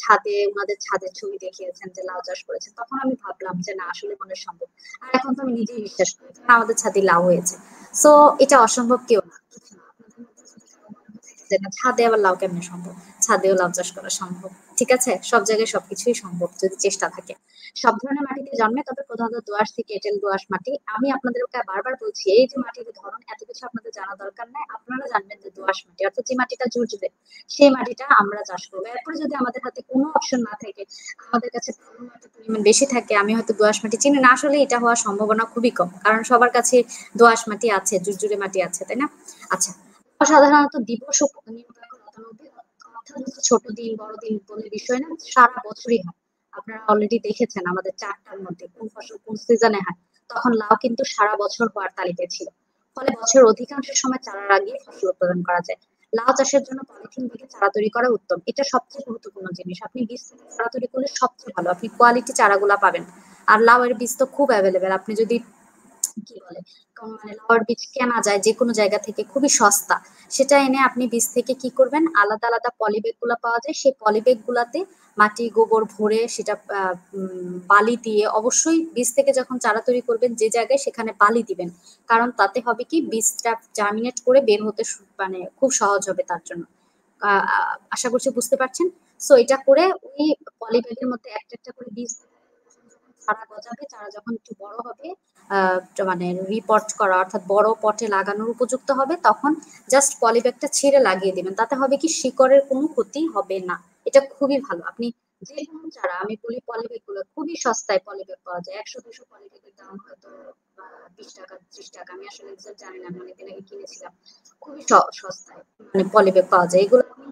ছাদে উনাদের ছাদের ছবি দেখিয়েছেন যে লাউ চাষ করেছেন। তখন আমি ভাবলাম যে না, আসলে মনে হয় সম্ভব। আর এখন তো আমি নিজেই বিশ্বাস করি যে না, আমাদের ছাদে লাউ হয়েছে। সো এটা অসম্ভব কেউ না। কিছু না। আপনাদের মধ্যে যদি কারো মনে হচ্ছে যে না, ছাদে আবার লাউ কেমনে সম্ভব? ছাদেও লাউ চাষ করা সম্ভব। ঠিক আছে? সব জায়গায় সবকিছুই সম্ভব যদি চেষ্টা থাকে। সব ধরনের মাটিতে জন্মে, তবে প্রধানত দোআঁশ থেকে এঁটেল দোআঁশ মাটি। আমি আপনাদেরকে বারবার বলছি এই যে মাটির ধরন এত কিছু আপনাদের জানা দরকার নাই। আপনারা জানবেন যে দোআঁশ মাটি অর্থাৎ যে মাটিটা ঝুরঝুরে, সেই মাটিটা আমরা চাষ করবো। এরপরে যদি আমাদের হাতে কোনো অপশন না থাকে, আমাদের কাছে বালু মাটির পরিমাণ বেশি থাকে, আমি হয়তো দোআঁশ মাটি চিনি না, আসলে এটা হওয়ার সম্ভাবনা খুবই কম, কারণ সবার কাছে দোআঁশ মাটি আছে, ঝুরঝুরে মাটি আছে, তাই না? আচ্ছা, সাধারণত দিবস ও নিম্নচাপ গতানুগতিক, অর্থাৎ ছোট দিন বড় দিন বলে বিষয় না, সারা বছরই হয়। আপনারা অলরেডি দেখেছেন আমাদের চারটার মধ্যে কোন ফসল কোন সিজনে হয়। তখন লাউ কিন্তু সারা বছর হওয়ার তালিকায় ছিল। ফলে বছরের অধিকাংশ সময় চারা লাগিয়ে ফসল উৎপাদন করা যায়। লাউ চাষের জন্য পলিথিন থেকে চারা তৈরি করা উত্তম। এটা সবচেয়ে গুরুত্বপূর্ণ জিনিস। আপনি বীজ থেকে চারা তৈরি করলে সবচেয়ে ভালো। আপনি কোয়ালিটি চারাগুলা পাবেন। আর লাউয়ের বীজ তো খুব অ্যাভেলেবেল। আপনি যদি কি বলে মানে লাউয়ের বীজ কেনা যায় যে কোনো জায়গা থেকে, খুবই সস্তা। সেটা এনে আপনি বীজ থেকে কি করবেন, আলাদা আলাদা পলিব্যাগ গুলা পাওয়া যায়, সেই পলিব্যাগ গুলাতে মাটি গোবর ভরে সেটা বালি দিয়ে, অবশ্যই বীজ থেকে যখন চারা তৈরি করবেন যে জায়গায় সেখানে বালি দিবেন। কারণ তাতে হবে কি, বীজটা জার্মিনেট করে বের হতে মানে খুব সহজ হবে তার জন্য। আশা করছি বুঝতে পারছেন। সো এটা করে ওই পলিব্যাগের মধ্যে একটা একটা করে বীজ চারা গজাবে, চারা যখন একটু বড় হবে, মানে রিপোর্ট করা অর্থাৎ বড় পটে লাগানোর উপযুক্ত হবে, তখন জাস্ট পলিব্যাগটা ছিঁড়ে লাগিয়ে দিবেন। তাতে হবে কি, শিকড়ের কোনো ক্ষতি হবে না। এটা খুবই ভালো। আপনি যে কোনো চারা, আমি বলি পলিব্যাগ গুলো খুবই সস্তায় পলিব্যাগ পাওয়া যায়। 100-200 পলিব্যাগের দাম হয়তো 20 টাকা 30 টাকা, আমি আসলে এক্সাক্ট জানি না, আমি অনেকদিন আগে কিনেছিলাম। খুবই সস্তায় মানে পলিব্যাগ পাওয়া যায়। এগুলো আপনি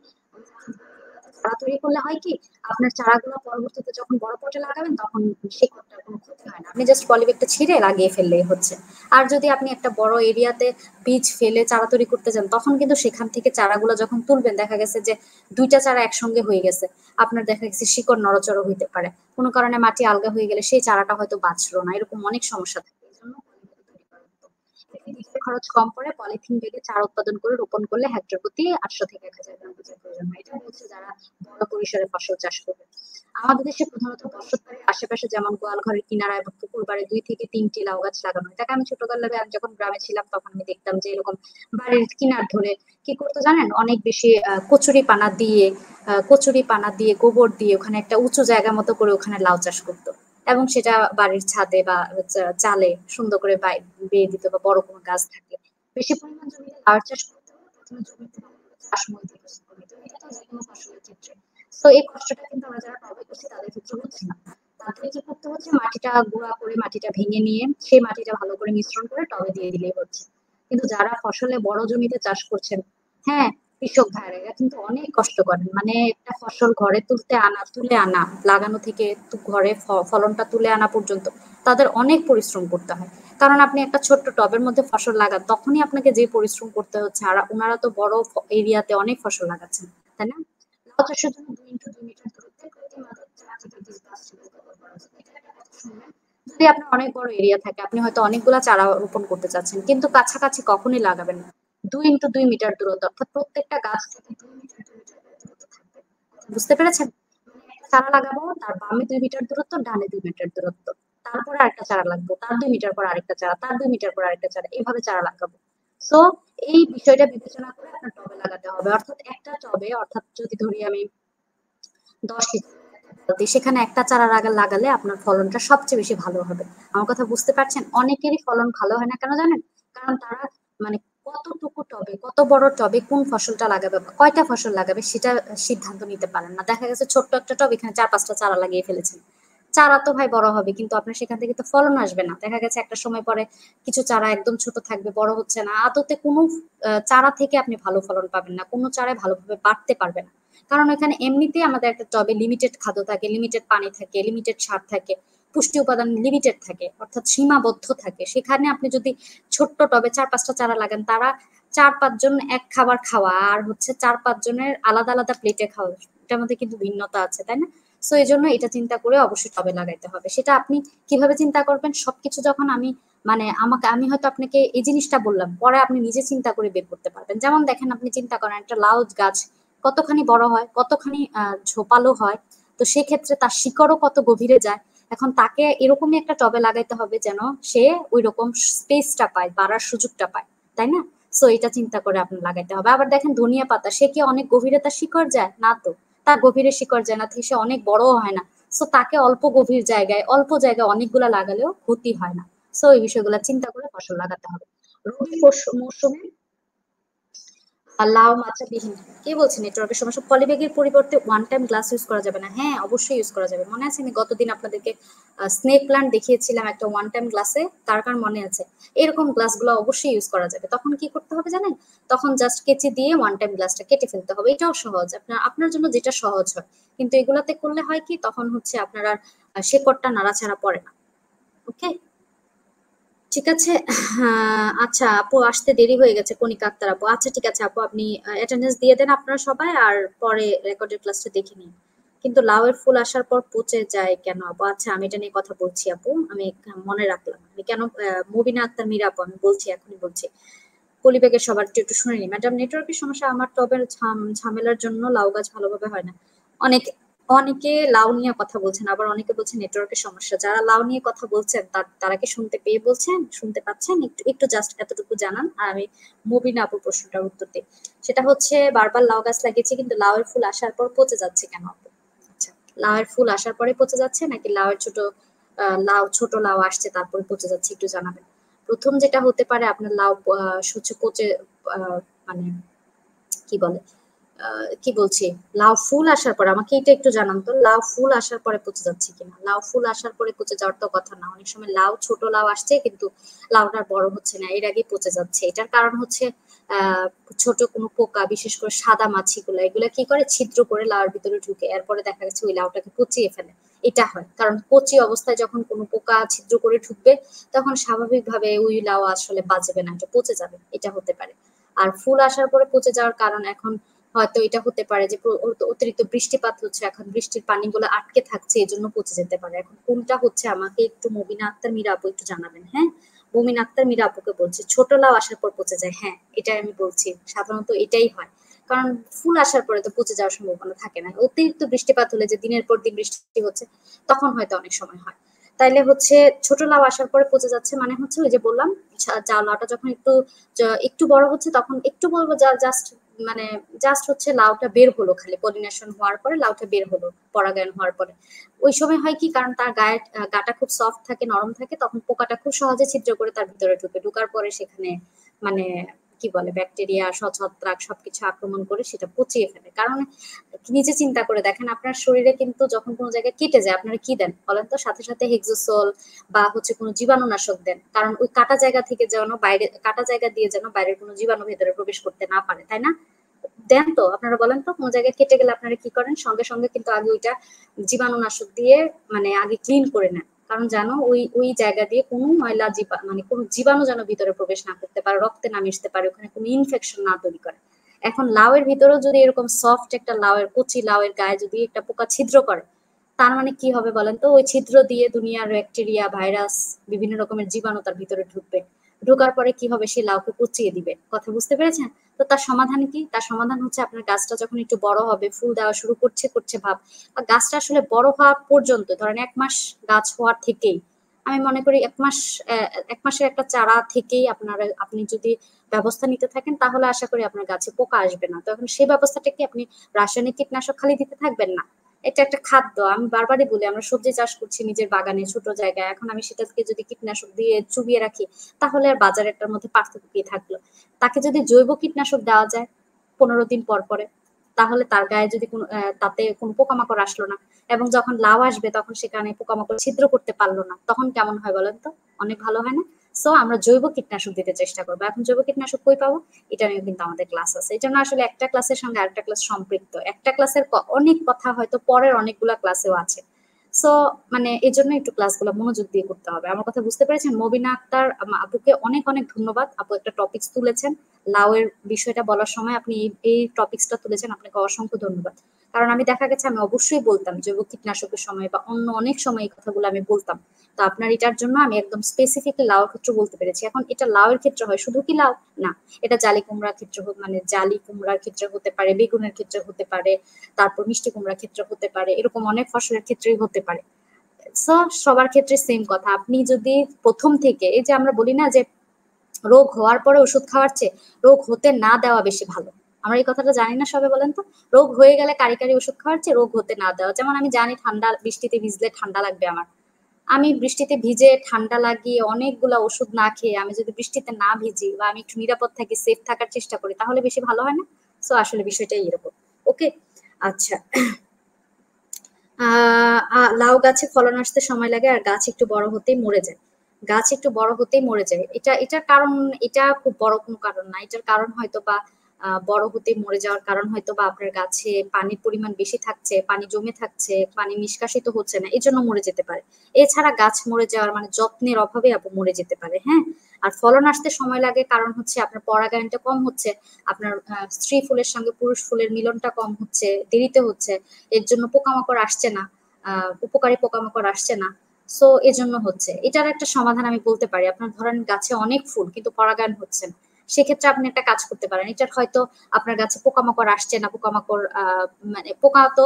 চারা তৈরি করলে হয় কি, আপনার চারাগুলো পরবর্তীতে যখন বড় পটে লাগাবেন তখন শিকড়টার কোনো ক্ষতি হয় না। আপনি জাস্ট পলিব্যাগটা ছিঁড়ে লাগিয়ে ফেললেই হচ্ছে। আর যদি আপনি একটা বড় এরিয়াতে বীজ ফেলে চারা তৈরি করতে যান, তখন কিন্তু সেখান থেকে চারাগুলো যখন তুলবেন, দেখা গেছে যে দুইটা চারা একসঙ্গে হয়ে গেছে, আপনার দেখা গেছে শিকড় নড়চড় হইতে পারে, কোনো কারণে মাটি আলগা হয়ে গেলে সেই চারাটা হয়তো বাঁচলো না, এরকম অনেক সমস্যা থাকে। এই জন্য বীজের খরচ কম পড়ে। পলিথিন ব্যাগে চারা উৎপাদন করে রোপণ করলে হেক্টর প্রতি 800 থেকে 1000 গ্রাম বীজের প্রয়োজন হয়। এটা হচ্ছে যারা বড় পরিসরে ফসল চাষ করবে। আমাদের দেশে প্রধানত বসতবাড়ির আশেপাশে যেমন গোয়াল ঘরের কিনারা এবং পুকুর পাড়ে 2 থেকে 3টি লাউ গাছ লাগানো হয়। এটাকে আমি ছোটবেলায় আমি যখন গ্রামে ছিলাম তখন আমি দেখতাম যে এরকম বাড়ির কিনার ধরে কি করতো জানেন, অনেক বেশি কচুরি পানা দিয়ে গোবর দিয়ে ওখানে একটা উঁচু জায়গা মতো করে ওখানে লাউ চাষ করতো, এবং সেটা বাড়ির ছাদে বা চালে সুন্দর করে বেয়ে দিত, বা বড় কোনো গাছ থাকলে। বেশি পরিমাণ জমিতে লাউ চাষ করতে হলে প্রথমে জমিতে ভালো করে চাষ মজবুত করতে হবে। এটা তো যে কোনো ফসলের ক্ষেত্রে। তো এই কষ্টটা কিন্তু আমরা যারা টবে করছি তাদের ক্ষেত্রে হচ্ছে না। তাদের কি করতে হচ্ছে, মাটিটা গুঁড়া করে মাটিটা ভেঙে নিয়ে সেই মাটিটা ভালো করে মিশ্রণ করে টবে দিয়ে দিলেই হচ্ছে। কিন্তু যারা ফসলে বড় জমিতে চাষ করছেন, হ্যাঁ, কৃষক ভাইরা এরা কিন্তু অনেক কষ্ট করেন। মানে একটা ফসল ঘরে তুলে আনা, লাগানো থেকে ঘরে ফলনটা তুলে আনা পর্যন্ত তাদের অনেক পরিশ্রম করতে হয়। কারণ আপনি একটা ছোট্ট টবের মধ্যে ফসল লাগান, তখনই আপনাকে যে পরিশ্রম করতে হচ্ছে, আর ওনারা তো বড় এরিয়াতে অনেক ফসল লাগাচ্ছেন, তাই না? লাউ চাষের জন্য 2 x 2 মিটার দূরত্বে প্রতি মাদার 4 থেকে 20 গাছ ব্যবহার করা যায়। এটা একটা কথা শুনবেন। যদি আপনার অনেক বড় এরিয়া থাকে, আপনি হয়তো অনেকগুলা চারা রোপণ করতে চাচ্ছেন, কিন্তু কাছাকাছি কখনই লাগাবেন না। 2 x 2 মিটার দূরত্ব, অর্থাৎ প্রত্যেকটা গাছ থেকে 2 মিটার করে দূরত্ব থাকবে। বুঝতে পেরেছেন? মানে একটা চারা লাগাবো, তার বামে 2 মিটার দূরত্ব, ডানে 2 মিটার দূরত্ব, তারপরে আরেকটা চারা লাগবে, তার 2 মিটার পর আরেকটা চারা, তার 2 মিটার পর আরেকটা চারা, এইভাবে চারা লাগাবো। সো এই বিষয়টা বিবেচনা করে আপনার টবে লাগাতে হবে। অর্থাৎ একটা টবে, অর্থাৎ যদি ধরি আমি 10 কেজি সেখানে একটা চারা লাগালে আপনার ফলনটা সবচেয়ে বেশি ভালো হবে। আমার কথা বুঝতে পারছেন? অনেকেরই ফলন ভালো হয় না, কেন জানেন? কারণ তারা মানে কতটুকু টবে, কত বড় টবে কোন ফসলটা লাগাবে, কয়টা ফসল লাগাবে সেটা সিদ্ধান্ত নিতে পারেন না। দেখা গেছে ছোট্ট একটা টব, এখানে 4-5টা চারা লাগিয়ে ফেলেছেন। চারা তো ভাই বড় হবে, কিন্তু আপনার সেখান থেকে তো ফলন আসবে না। দেখা গেছে একটা সময় পরে কিছু চারা একদম ছোট থাকবে, বড় হচ্ছে না। আদতে কোনো চারা থেকে আপনি ভালো ফলন পাবেন না। কোনো চারায় ভালোভাবে বাড়তে পারবে না। কারণ এখানে এমনিতেই আমাদের একটা টবে লিমিটেড খাদ্য থাকে, লিমিটেড পানি থাকে, লিমিটেড সার থাকে, পুষ্টি উপাদান লিমিটেড থাকে, অর্থাৎ সীমাবদ্ধ থাকে। সেখানে আপনি যদি ছোট্ট টবে 4-5টা চারা লাগান, তারা 4-5 জন এক খাবার খাওয়া আর হচ্ছে 4-5 জনের আলাদা আলাদা প্লেটে খাওয়া, এটার মধ্যে কিন্তু ভিন্নতা আছে, তাই না? সো এই জন্য এটা চিন্তা করে অবশ্যই টবে লাগাইতে হবে। সেটা আপনি কিভাবে চিন্তা করবেন, সবকিছু যখন আমি হয়তো আপনাকে এই জিনিসটা বললাম, পরে আপনি নিজে চিন্তা করে বের করতে পারবেন। যেমন দেখেন, আপনি চিন্তা করেন একটা লাউ গাছ কতখানি বড় হয়, কতখানি ঝোপালো হয়, তো সেক্ষেত্রে তার শিকড়ও কত গভীরে যায়। এখন তাকে এরকমই একটা টবে লাগাইতে হবে যেন সে ওই রকম স্পেসটা পায়, বাড়ার সুযোগটা পায়, তাই না? সো এটা চিন্তা করে আপনার লাগাইতে হবে। আবার দেখেন ধনিয়া পাতা, সে কি অনেক গভীরে তার শিকড় যায় না? তো তার গভীরে শিকড় যায় না, থেকে সে অনেক বড়ও হয় না। সো তাকে অল্প জায়গায় অনেকগুলা লাগালেও ক্ষতি হয় না। সো এই বিষয়গুলো চিন্তা করে ফসল লাগাতে হবে। রবি মৌসুমে লাউ মাচাবিহীন, কে বলছেন নেটওয়ার্কের সমস্যা? পলিব্যাগের পরিবর্তে ওয়ান টাইম গ্লাস ইউজ করা যাবে না? হ্যাঁ, অবশ্যই ইউজ করা যাবে। মনে আছে আমি গতদিন আপনাদেরকে স্নেক প্লান্ট দেখিয়েছিলাম একটা ওয়ান টাইম গ্লাসে, তার কারণ মনে আছে? এরকম গ্লাসগুলো অবশ্যই ইউজ করা যাবে। তখন কি করতে হবে জানেন? তখন জাস্ট কেচি দিয়ে ওয়ান টাইম গ্লাসটা কেটে ফেলতে হবে। এটাও সহজ, আপনার জন্য যেটা সহজ হয়। কিন্তু এগুলাতে করলে হয় কি, তখন হচ্ছে আপনার আর শেকড়টা নাড়াচাড়া পড়ে না। ওকে। ঠিক আছে। আচ্ছা আপু, আসতে দেরি হয়ে গেছে, কণিকা আক্তার আপু। আচ্ছা ঠিক আছে আপু, আপনি অ্যাটেন্ডেন্স দিয়ে দেন আপনারা সবাই, আর পরে রেকর্ডের ক্লাসটা দেখে নিন। কিন্তু লাউয়ের ফুল আসার পর পচে যায় কেন আপু? আচ্ছা আমি এটা নিয়ে কথা বলছি আপু, আমি মনে রাখলাম। আমি কেন মুবিনা আক্তার মীরা আপু, আমি বলছি, এখনই বলছি। পলিব্যাগের সবার একটু শুনে নি। ম্যাডাম, নেটওয়ার্কের সমস্যা। আমার টবের ঝামেলার জন্য লাউ গাছ ভালোভাবে হয় না। অনেক অনেকে লাউ নিয়ে কথা বলছেন, আবার অনেকে বলছেন নেটওয়ার্কের সমস্যা। যারা লাউ নিয়ে কথা বলছেন তারা কি শুনতে পেয়ে বলছেন, শুনতে পাচ্ছেন? একটু একটু জাস্ট এতটুকু জানান, আর আমি মুবিনা আপুর প্রশ্নটার উত্তর দিই। সেটা হচ্ছে, বারবার লাউ গাছ লাগিয়েছি কিন্তু লাউয়ের ফুল আসার পর পচে যাচ্ছে কেন আপু? আচ্ছা, লাউয়ের ফুল আসার পরে পচে যাচ্ছে, নাকি লাউয়ের ছোট লাউ আসছে তারপরে পচে যাচ্ছে, একটু জানাবেন। প্রথম যেটা হতে পারে, আপনার লাউ হচ্ছে পচে, মানে কি বলে, কি বলছি, লাউ ফুল আসার পরে, আমাকে এটা একটু জানান তো, লাউ ফুল আসার পরে পচে যাচ্ছে কিনা। লাউ ফুল আসার পরে পচে যাওয়ার তো কথা না। অনেক সময় ছোট লাউ আসছে কিন্তু লাউটা বড় হচ্ছে না, এর আগে পচে যাচ্ছে। এটার কারণ হচ্ছে আহ ছোট কোনো পোকা, বিশেষ করে সাদা মাছি গুলা, এগুলা কি করে, ছিদ্র করে লাউর ভিতরে ঢুকে, এরপরে দেখা গেছে ওই লাউটাকে পচিয়ে ফেলে। এটা হয় কারণ কচি অবস্থায় যখন কোনো পোকা ছিদ্র করে ঢুকবে, তখন স্বাভাবিকভাবে ওই লাউ আসলে বাঁচবে না, এটা পচে যাবে, এটা হতে পারে। আর ফুল আসার পরে পচে যাওয়ার কারণ, এখন হয়তো এটা হতে পারে যে অতিরিক্ত বৃষ্টিপাত হচ্ছে, এখন বৃষ্টির পানিগুলো আটকে থাকছে, এই জন্য পচে যেতে পারে। এখন কোনটা হচ্ছে আমাকে একটু মুবিনা আক্তার মীরা আপু একটু জানাবেন। হ্যাঁ, মুমিন আক্তার মীরা আপুকে বলছি, ছোট লাউ আসার পর পচে যায়। হ্যাঁ, এটাই আমি বলছি, সাধারণত এটাই হয়। কারণ ফুল আসার পরে তো পচে যাওয়ার সম্ভাবনা থাকে না। অতিরিক্ত বৃষ্টিপাত হলে, যে দিনের পর দিন বৃষ্টি হচ্ছে, তখন হয়তো অনেক সময় হয়। তাইলে হচ্ছে ছোট লাউ আসার পরে পচে যাচ্ছে, মানে হচ্ছে ওই যে বললাম, লাউটা যখন একটু বড় হচ্ছে, তখন একটু বলবো জাস্ট, মানে জাস্ট হচ্ছে লাউটা বের হলো, খালি পলিনেশন হওয়ার পরে লাউটা বের হলো, পরাগায়ন হওয়ার পরে। ওই সময় হয় কি, কারণ তার গাটা খুব সফট থাকে, নরম থাকে, তখন পোকাটা খুব সহজে ছিদ্র করে তার ভিতরে ঢুকার পরে সেখানে, মানে কি বলে, ব্যাকটেরিয়া, ছত্রাক সবকিছু আক্রমণ করে সেটা পচিয়ে ফেলে। কারণ নিজে চিন্তা করে দেখেন, আপনার শরীরে কিন্তু যখন কোনো জায়গায় কেটে যায়, আপনারা কি দেন বলেন তো? সাথে সাথে হেক্সোসোল বা হচ্ছে কোনো জীবাণুনাশক দেন, কারণ ওই কাটা জায়গা থেকে যেন বাইরে, কাটা জায়গা দিয়ে যেন বাইরের কোনো জীবাণু ভেতরে প্রবেশ করতে না পারে, তাই না? দেন তো? আপনারা বলেন তো, কোনো জায়গায় কেটে গেলে আপনারা কি করেন? সঙ্গে সঙ্গে কিন্তু আগে ওইটা জীবাণুনাশক দিয়ে, মানে আগে ক্লিন করে নেন, কারণ জানো ওই ওই জায়গা দিয়ে কোনো ময়লা মানে কোনো জীবাণু যেন ভিতরে প্রবেশ না করতে পারে, রক্তে না মিশতে পারে, ওখানে কোনো ইনফেকশন না তৈরি করে। এখন লাউয়ের ভিতরেও যদি এরকম সফট একটা লাউয়ের, কচি লাউয়ের গায়ে যদি একটা পোকা ছিদ্র করে, তার মানে কি হবে বলেন তো? ওই ছিদ্র দিয়ে দুনিয়ার ব্যাকটেরিয়া, ভাইরাস, বিভিন্ন রকমের জীবাণু তার ভিতরে ঢুকবে। ঢোকার পরে কি হবে? সে লাউকে পচিয়ে দিবে। কথা বুঝতে পেরেছেন? তো তার সমাধান কি? তার সমাধান হচ্ছে, আপনার গাছটা যখন একটু বড় হবে, ফুল দেওয়া শুরু করছে করছে ভাব, আর গাছটা আসলে বড় হওয়া পর্যন্ত, ধরেন 1 মাস গাছ হওয়ার থেকেই, আমি মনে করি 1 মাস, 1 মাসের একটা চারা থেকেই আপনি যদি ব্যবস্থা নিতে থাকেন, তাহলে আশা করি আপনার গাছে পোকা আসবে না। তখন সেই ব্যবস্থাটা কি, আপনি রাসায়নিক কীটনাশক খালি দিতে থাকবেন না। এটা একটা খাদ্য, আমি বারবারই বলি, আমরা সবজি চাষ করছি নিজের বাগানে, ছোট জায়গায়, এখন আমি সেটাকে যদি কীটনাশক দিয়ে চুবিয়ে রাখি, তাহলে আর বাজারেরটার মধ্যে পার্থক্য কি থাকলো? তাকে যদি জৈব কীটনাশক দেওয়া যায় 15 দিন পর পরে, তাহলে তার গায়ে যদি তাতে কোনো পোকামাকড় আসলো না, এবং যখন লাউ আসবে তখন সেখানে পোকামাকড় ছিদ্র করতে পারলো না, তখন কেমন হয় বলেন তো? অনেক ভালো হয় না? সো আমরা জৈব কীটনাশক দিতে চেষ্টা করবো। এখন জৈব কীটনাশক কই পাবো? এটা নিয়ে কিন্তু আমাদের ক্লাস আছে। এটা না, আসলে একটা ক্লাসের সঙ্গে আরেকটা ক্লাস সম্পৃক্ত। একটা ক্লাসের অনেক কথা হয়তো পরের অনেকগুলা ক্লাসেও আছে। সো মানে এই জন্য একটু ক্লাসগুলো মনোযোগ দিয়ে করতে হবে। আমার কথা বুঝতে পেরেছেন? মবিনা আক্তার আপুকে অনেক অনেক ধন্যবাদ। আপু একটা টপিকস তুলেছেন, লাউয়ের বিষয়টা বলার সময় আপনি এই টপিকসটা তুলেছেন, আপনাকে অসংখ্য ধন্যবাদ। কারণ আমি, দেখা গেছে আমি অবশ্যই বলতাম জৈব কীটনাশকের সময় বা অন্য অনেক সময় এই কথাগুলো আমি বলতাম। তো আপনার এটার জন্য আমি একদম স্পেসিফিক লাউর ক্ষেত্রে বলতে পেরেছি। এখন এটা লাউয়ের ক্ষেত্রে হয়, শুধু কি লাউ না, এটা জালি কুমড়ার ক্ষেত্রে, মানে জালি কুমড়ার ক্ষেত্রে হতে পারে, বেগুনের ক্ষেত্রে হতে পারে, তারপর মিষ্টি কুমড়ার ক্ষেত্রে হতে পারে, এরকম অনেক ফসলের ক্ষেত্রেই হতে পারে। সো সবার ক্ষেত্রে সেম কথা। আপনি যদি প্রথম থেকে, এই যে আমরা বলি না যে রোগ হওয়ার পরে ওষুধ খাওয়ার চেয়ে রোগ হতে না দেওয়া বেশি ভালো। আমরা এই কথাটা জানি না সবে, বলেন তো? রোগ হয়ে গেলে কারি কারি ওষুধ খাওয়ার চেয়ে রোগ হতে না দেওয়া। যেমন আমি জানি ঠান্ডা, বৃষ্টিতে ভিজলে ঠান্ডা লাগবে আমার, আমি বৃষ্টিতে ভিজে ঠান্ডা লাগিয়ে অনেকগুলা ওষুধ না খেয়ে আমি যদি বৃষ্টিতে না ভিজি, বা আমি একটু নিরাপদ থাকি, সেফ থাকার চেষ্টা করি, তাহলে বেশি ভালো হয় না? সো আসলে বিষয়টাই এরকম। ওকে, আচ্ছা। লাউ গাছে ফলন আসতে সময় লাগে, আর গাছ একটু বড় হতেই মরে যায়। গাছ একটু বড় হতেই মরে যায়, এটার কারণ, এটা খুব বড় কোনো কারণ না। এটার কারণ হয়তো বা বড় হতে মরে যাওয়ার কারণ হয়তো বা আপনার গাছে পানির পরিমাণ বেশি থাকছে, পানি জমে থাকছে, পানি নিষ্কাশিত হচ্ছে না, এজন্য মরে যেতে পারে। এছাড়া গাছ মরে যাওয়ার মানে যত্নের অভাবে আপু মরে যেতে পারে, হ্যাঁ। আর ফলন আসতে সময় লাগে, কারণ হচ্ছে আপনার পরাগায়নটা কম হচ্ছে, আপনার স্ত্রী ফুলের সঙ্গে পুরুষ ফুলের মিলনটা কম হচ্ছে, দেরিতে হচ্ছে, এর জন্য পোকামাকড় আসছে না, উপকারী পোকামাকড় আসছে না। সো এজন্য হচ্ছে। এটার একটা সমাধান আমি বলতে পারি, আপনার ধরেন গাছে অনেক ফুল কিন্তু পরাগায়ন হচ্ছে না, সেক্ষেত্রে আপনি একটা কাজ করতে পারেন। এটার হয়তো আপনার গাছে পোকামাকড় আসছে না, পোকামাকড় মানে পোকা তো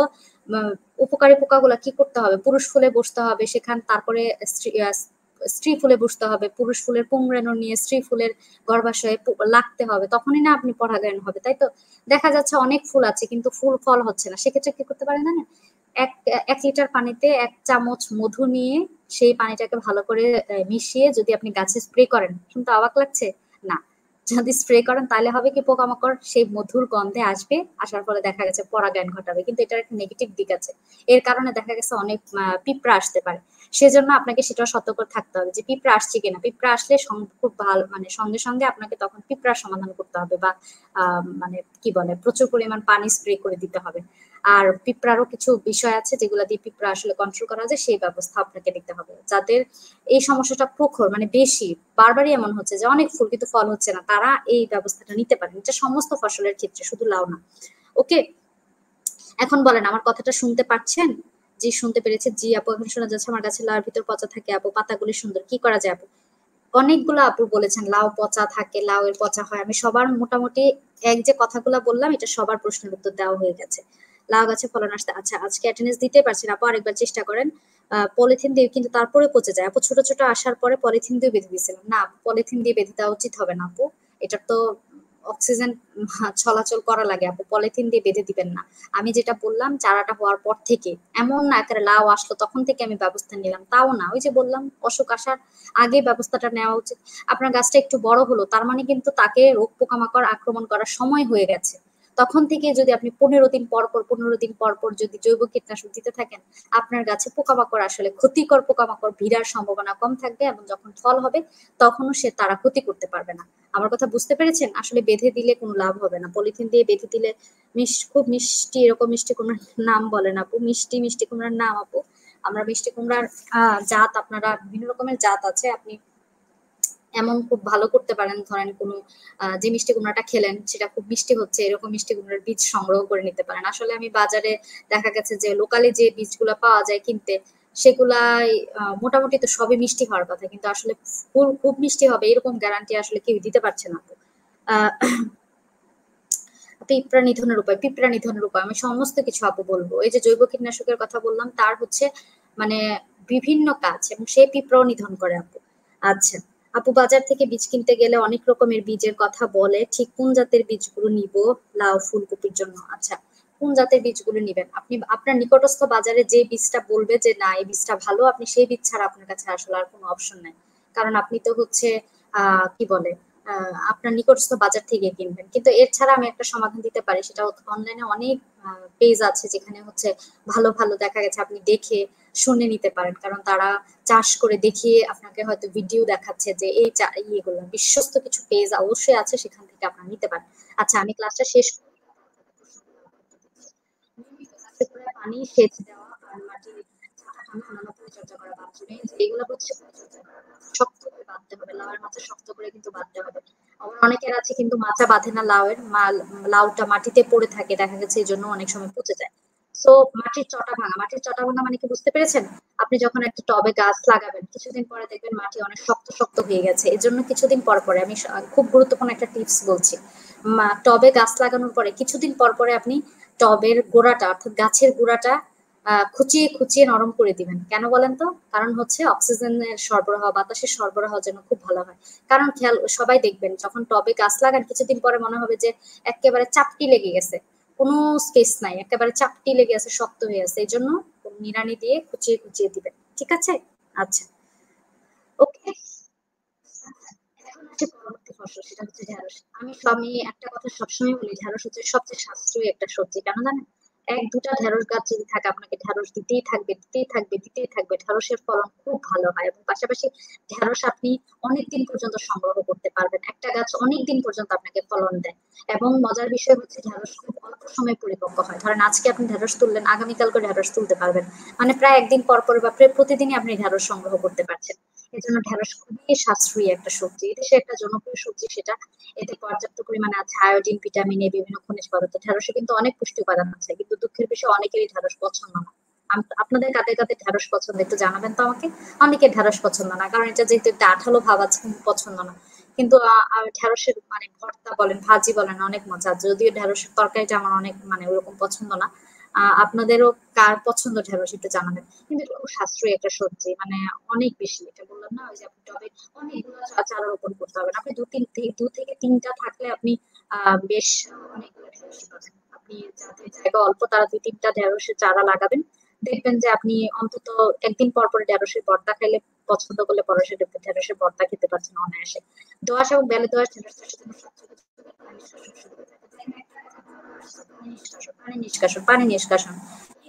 উপকারী পোকাগুলা কি করতে হবে, পুরুষ ফুলে বসতে হবে, সেখান তারপরে স্ত্রী ফুলে বসতে হবে, পুরুষ ফুলের পুংরেণু নিয়ে স্ত্রী ফুলের গর্ভাশয়ে লাগতে হবে, তখনই না আপনি পরাগায়ন হবে, তাই তো? দেখা যাচ্ছে অনেক ফুল আছে কিন্তু ফুল ফল হচ্ছে না, সেক্ষেত্রে কি করতে পারেন জানেন? এক ১ লিটার পানিতে ১ চামচ মধু নিয়ে সেই পানিটাকে ভালো করে মিশিয়ে যদি আপনি গাছে স্প্রে করেন, শুনতে অবাক লাগছে? না। যদি স্প্রে করেন তাহলে হবে কি, পোকামাকড় সেই মধুর গন্ধে আসবে, আসার ফলে দেখা গেছে পরাগায়ন ঘটাবে। কিন্তু এটার একটা নেগেটিভ দিক আছে। এর কারণে দেখা গেছে অনেক পিঁপড়া আসতে পারে। সেজন্য আপনাকে সেটাও সতর্ক থাকতে হবে যে পিঁপড়া আসছে কিনা। পিঁপড়া আসলে খুব মানে সঙ্গে, সঙ্গে আপনাকে তখন পিঁপড়ার সমাধান করতে হবে বা মানে কি বলে, প্রচুর পরিমাণ পানি স্প্রে করে দিতে হবে। আর পিঁপড়ারও কিছু বিষয় আছে যেগুলো দিয়ে পিঁপড়া আসলে কন্ট্রোল করা যায়, সেই ব্যবস্থা আপনাকে নিতে হবে। যাদের এই সমস্যাটা প্রখর মানে বেশি, বারবারই এমন হচ্ছে যে অনেক ফুল কিন্তু ফল হচ্ছে না, তারা এই ব্যবস্থাটা নিতে পারেন। এটা সমস্ত ফসলের ক্ষেত্রে, শুধু লাউ না। ওকে, এখন বলেন আমার কথাটা শুনতে পাচ্ছেন? জি শুনতে পেরেছে, জি আপু এখন শোনা যাচ্ছে। আমার গাছে লাউর ভিতর পচা থাকে আপু, পাতাগুলি সুন্দর, কি করা যায় আপু? অনেকগুলো আপু বলেছেন লাউ পচা থাকে, লাউ এর পচা হয়। আমি সবার মোটামুটি এক যে কথাগুলো বললাম এটা সবার প্রশ্নের উত্তর দেওয়া হয়ে গেছে। লাউ গাছে ফলন আসতে, আচ্ছা আজকে অ্যাটেন্ডেন্স দিতে পারছেন আপু, আরেকবার চেষ্টা করেন। পলিথিন দিয়ে কিন্তু তারপরে পচে যায় আপু, ছোট ছোট আসার পরে পলিথিন দিয়ে বেঁধে দিয়েছিলাম না আপু, পলিথিন দিয়ে বেঁধে দেওয়া উচিত হবে না আপু। এটা তো অক্সিজেন চলাচল করা লাগে আপু, পলিথিন দিয়ে বেঁধে দিবেন না। আমি যেটা বললাম চারাটা হওয়ার পর থেকে, এমন না একেবারে লাউ আসলো তখন থেকে আমি ব্যবস্থা নিলাম, তাও না। ওই যে বললাম অসুখ আসার আগে ব্যবস্থাটা নেওয়া উচিত। আপনার গাছটা একটু বড় হলো, তার মানে কিন্তু তাকে রোগ পোকামাকড় আক্রমণ করার সময় হয়ে গেছে। তখন থেকে যদি আপনি ১৫ দিন পর পর ১৫ দিন পর পর যদি জৈব কীটনাশক দিতে থাকেন, আপনার গাছে পোকামাকড় আসলে ক্ষতিকর পোকামাকড় ভিড়ার সম্ভাবনা কম থাকবে, এবং যখন ফল হবে তখনও সে তারা ক্ষতি করতে পারবে না। আমার কথা বুঝতে পেরেছেন? আসলে বেঁধে দিলে কোনো লাভ হবে না, পলিথিন দিয়ে বেঁধে দিলে খুব মিষ্টি, এরকম মিষ্টি কুমড়ার নাম বলেন আপু, মিষ্টি মিষ্টি কুমড়ার নাম আপু। আমরা মিষ্টি কুমড়ার জাত, আপনারা বিভিন্ন রকমের জাত আছে, আপনি এমন খুব ভালো করতে পারেন, ধরেন কোনো যে মিষ্টি কুমড়াটা খেলেন সেটা খুব মিষ্টি হচ্ছে, এরকম মিষ্টি কুমড়ার বীজ সংগ্রহ করে নিতে পারেন। আসলে আমি বাজারে দেখা গেছে যে লোকালি যে বীজগুলা পাওয়া যায় কিনতে, সেগুলাই মোটামুটি তো সবই মিষ্টি হওয়ার কথা, কিন্তু আসলে ফুল খুব মিষ্টি হবে এরকম গ্যারান্টি আসলে কেউ দিতে পারছে না আপু। আহ পিঁপড়া নিধনের উপায়, পিঁপড়া নিধনের উপায় আমি সমস্ত কিছু আপু বলবো। এই যে জৈব কীটনাশকের কথা বললাম, তার হচ্ছে মানে বিভিন্ন কাজ, এবং সে পিঁপড়াও নিধন করে আপু। আচ্ছা আপু, বাজার থেকে বীজ কিনতে গেলে অনেক রকমের বীজের কথা বলে, ঠিক কোন জাতের বীজগুলো নিব লাউ ফুলকপির জন্য? আচ্ছা, কোন জাতের বীজগুলো নিবেন আপনি? আপনার নিকটস্থ বাজারে যে বীজটা বলবে যে না এই বীজটা ভালো, আপনি সেই বীজ ছাড়া আপনার কাছে আসলে আর কোনো অপশন নাই। কারণ আপনি তো হচ্ছে কি বলে আপনার নিকটস্থ বাজার থেকে কিনবেন। কিন্তু এর ছাড়া আমি একটা সমাধান দিতে পারি, সেটা অনলাইনে অনেক পেজ আছে যেখানে হচ্ছে ভালো ভালো দেখা গেছে আপনি দেখে শুনে নিতে পারেন, কারণ তারা চাষ করে দেখিয়ে আপনাকে হয়তো ভিডিও দেখাচ্ছে যে এই ইয়েগুলো বিশ্বস্ত কিছু পেজ অবশ্যই আছে, সেখান থেকে আপনারা নিতে পারেন। আচ্ছা আমি ক্লাসটা শেষ করি। নিয়মিত গাছে গোড়ায় পানি সেচ দেওয়া আর মাটির ছাঁটাখানা অন্যান্য পরিচর্যা করা বাথরুমে, এগুলো হচ্ছে পরিচর্যা করা। শক্ত করে বাঁধতে হবে, লাউয়ের মাচা শক্ত করে কিন্তু বাঁধতে হবে। আবার অনেকের আছে কিন্তু মাচা বাঁধে না লাউয়ের, লাউটা মাটিতে পড়ে থাকে, দেখা গেছে এই জন্য অনেক সময় পচে যায়। সো মাটির চটা ভাঙা, মাটির চটা ভাঙা মানে কি বুঝতে পেরেছেন? আপনি যখন একটা টবে গাছ লাগাবেন কিছুদিন পরে দেখবেন মাটি অনেক শক্ত শক্ত হয়ে গেছে, এর জন্য কিছুদিন পর পরে আমি খুব গুরুত্বপূর্ণ একটা টিপস বলছি। টবে গাছ লাগানোর পরে কিছুদিন পর পরে আপনি টবের গোড়াটা অর্থাৎ গাছের গোড়াটা খুঁচিয়ে খুঁচিয়ে নরম করে দিবেন। কেন বলেন তো? কারণ হচ্ছে অক্সিজেনের সরবরাহ, বাতাসের সরবরাহ যেন খুব ভালো হয়। কারণ খেয়াল সবাই দেখবেন যখন টবে গাছ লাগান কিছুদিন পরে মনে হবে যে একেবারে চাপটি লেগে গেছে, কোনো স্পেস নাই, একেবারে চাপটি লেগে আছে, শক্ত হয়ে আছে। এই জন্য নিড়ানি দিয়ে খুঁচিয়ে খুঁচিয়ে দিবেন, ঠিক আছে? আচ্ছা, ওকে। এখন আসি পরবর্তী ফসল, সেটা হচ্ছে ঢেঁড়স। আমি একটা কথা সবসময় বলি, ঢেঁড়স হচ্ছে সবচেয়ে সাশ্রয়ী একটা সবজি, কেন জানেন? এক দুটা ঢেঁড়স গাছ যদি থাকে আপনাকে ঢেঁড়স দিতেই থাকবে দিতেই থাকবে দিতেই থাকবে, ঢেঁড়সের ফলন খুব ভালো হয় এবং পাশাপাশি ঢেঁড়স আপনি অনেকদিন পর্যন্ত সংগ্রহ করতে পারবেন, একটা গাছ অনেক দিন পর্যন্ত আপনাকে ফলন দেয়। এবং মজার বিষয় হচ্ছে ঢেঁড়স খুব অল্প সময় পরিপক্ক হয়, ধরেন আজকে আপনি ঢেঁড়স তুললেন আগামীকালকে ঢেঁড়স তুলতে পারবেন, মানে প্রায় একদিন পর পর বা প্রায় প্রতিদিনই আপনি ঢেঁড়স সংগ্রহ করতে পারছেন। এই জন্য ঢেঁড়স খুবই সাশ্রয়ী একটা সবজি, এদেশে একটা জনপ্রিয় সবজি সেটা। এতে পর্যাপ্ত পরিমাণে আছে আয়োডিন, ভিটামিন এ, বিভিন্ন খনিজ পদার্থ। ঢেঁড়সে কিন্তু অনেক পুষ্টি উপাদান আছে, কিন্তু দুঃখের বিষয় অনেকেরই ঢেঁড়স পছন্দ না। আপনাদের কাদের কাদের ঢেঁড়স পছন্দ একটু জানাবেন তো আমাকে। অনেকের ঢেঁড়স পছন্দ না, কারণ এটা যেহেতু একটা আঠালো ভাব আছে, কিন্তু পছন্দ না। কিন্তু ঢেঁড়সের মানে ভর্তা বলেন ভাজি বলেন অনেক মজা, যদিও ঢেঁড়সের তরকারিটা আমার অনেক মানে ওরকম পছন্দ না। আপনাদেরও কার পছন্দ ঢেঁড়স একটু জানাবেন। কিন্তু এটা খুব সাশ্রয়ী একটা সবজি, মানে অনেক বেশি, এটা বললাম না ওই যে আপনি টবে অনেকগুলো চারা রোপণ করতে হবে না, আপনি দু থেকে তিনটা থাকলে আপনি বেশ অনেকগুলো ঢেঁড়সই পাবেন। আপনি যাদের জায়গা অল্প তারা দুই তিনটা ঢেঁড়সের চারা লাগাবেন, দেখবেন যে আপনি অন্তত একদিন পর পর ঢেঁড়সের ভর্তা খাইলে, পছন্দ করলে পরশে ঢেঁড়সের ভর্তা খেতে পারছেন অনায়াসে। দোআঁশ এবং বেলে দোআঁশ ঢেঁড়সের সাথে পানি নিষ্কাশন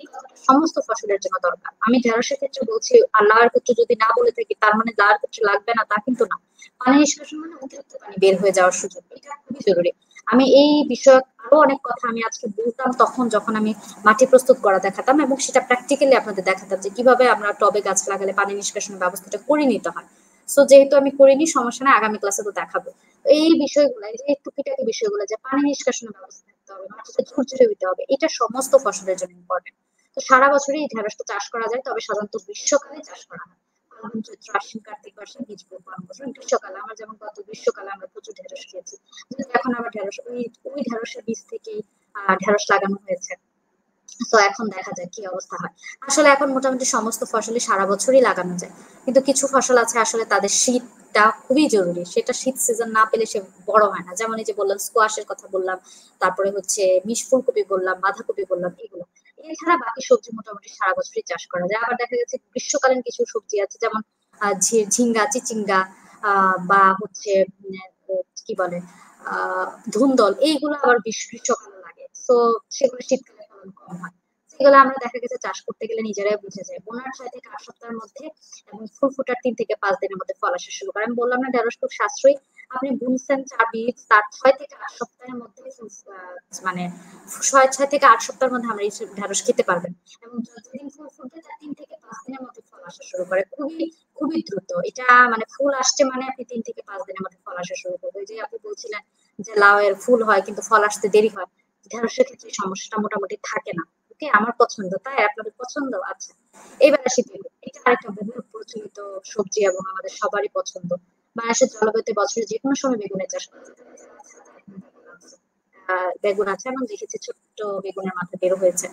এই কথাটা সমস্ত ফসলের জন্য দরকার। আমি ঢেঁড়সের ক্ষেত্রে বলছি, আর লাউয়ের ক্ষেত্রে যদি না বলে থাকি তার মানে লাউয়ের ক্ষেত্রে লাগবে না তা কিন্তু না। পানি নিষ্কাশন মানে অতিরিক্ত পানি বের হয়ে যাওয়ার সুযোগ, এটা খুবই জরুরি। আমি এই বিষয়ক আরো অনেক কথা আমি আজকে বলতাম তখন যখন আমি মাটি প্রস্তুত করা দেখাতাম এবং সেটা প্র্যাকটিক্যালি আপনাদের দেখাতাম যে কিভাবে আমরা টবে গাছ লাগালে পানি নিষ্কাশনের ব্যবস্থাটা করে নিতে হয়। সো যেহেতু আমি করিনি সমস্যা নাই, আগামী ক্লাসে তো দেখাবো। এই বিষয়গুলো, এই যে টুকিটাকি বিষয়গুলো, যে পানি নিষ্কাশনের ব্যবস্থা থাকতে হবে, মাটিটা ঝুরঝুরে হইতে হবে, এটা সমস্ত ফসলের জন্য ইম্পর্টেন্ট। তো সারা বছরই এই ঢেঁড়সটা চাষ করা যায়, তবে সাধারণত গ্রীষ্মকালে চাষ করা হয়। ফাল্গুন চৈত্র আশ্বিন কার্তিক মাসে বীজ বপন বছর গ্রীষ্মকালে, আমরা যেমন গত গ্রীষ্মকালে আমরা প্রচুর ঢেঁড়স খেয়েছি, কিন্তু এখন আবার ঢেঁড়স ওই ঢেঁড়সের বীজ থেকেই ঢেঁড়স লাগানো হয়েছে। তো এখন দেখা যায় কি অবস্থা হয়। আসলে এখন মোটামুটি সমস্ত ফসলই সারা বছরই লাগানো যায়, কিন্তু কিছু ফসল আছে আসলে তাদের শীতটা খুবই জরুরি, সেটা শীত সিজন না পেলে সে বড় হয় না। যেমন এই যে বললাম স্কোয়াশের কথা বললাম, তারপরে হচ্ছে মিশ ফুলকপি বললাম, বাঁধাকপি বললাম, এগুলো। এছাড়া বাকি সবজি মোটামুটি সারা বছরই চাষ করা যায়। আবার দেখা গেছে গ্রীষ্মকালীন কিছু সবজি আছে, যেমন ঝিঙ্গা, চিচিঙ্গা, বা হচ্ছে কি বলে আহ ধুন্দল, এইগুলো আবার গ্রীষ্মকালে লাগে। তো সেগুলো শীতকালে ফলন কম হয়। সেগুলো আমরা দেখা গেছে চাষ করতে গেলে নিজেরাই বুঝে যায়, বোনার 6 থেকে 8 সপ্তাহের মধ্যে এবং ফুল ফোটার 3 থেকে 5 দিনের মধ্যে ফল আসা শুরু করে। আমি বললাম না ঢেঁড়স খুব সাশ্রয়ী, আপনি বুনছেন 4 বীজ, তার 6 থেকে 8 সপ্তাহের মধ্যে মানে 6 থেকে 8 সপ্তাহের মধ্যে আমরা এই ঢেঁড়স খেতে পারবেন। এবং যতদিন ফুল ফুটবে তার 3 থেকে 5 দিনের মধ্যে ফল আসা শুরু করে, খুবই খুবই দ্রুত এটা। মানে ফুল আসছে মানে আপনি 3 থেকে 5 দিনের মধ্যে ফল আসা শুরু করবে। ওই যে আপনি বলছিলেন যে লাউ এর ফুল হয় কিন্তু ফল আসতে দেরি হয়, ঢেঁড়সের ক্ষেত্রে এই সমস্যাটা মোটামুটি থাকে না। ওকে, আমার পছন্দ, তাই আপনাদের পছন্দ? আচ্ছা, এবার আসি বেগুন। এটা আরেকটা বহুল প্রচলিত সবজি এবং আমাদের সবারই পছন্দ। বাংলাদেশের জলবায়ুতে বছরের যে কোনো সময় বেগুনের চাষ করা যেতে পারে। বেগুন আছে এবং দেখেছি ছোট্ট বেগুনের মাথা বের হয়েছে।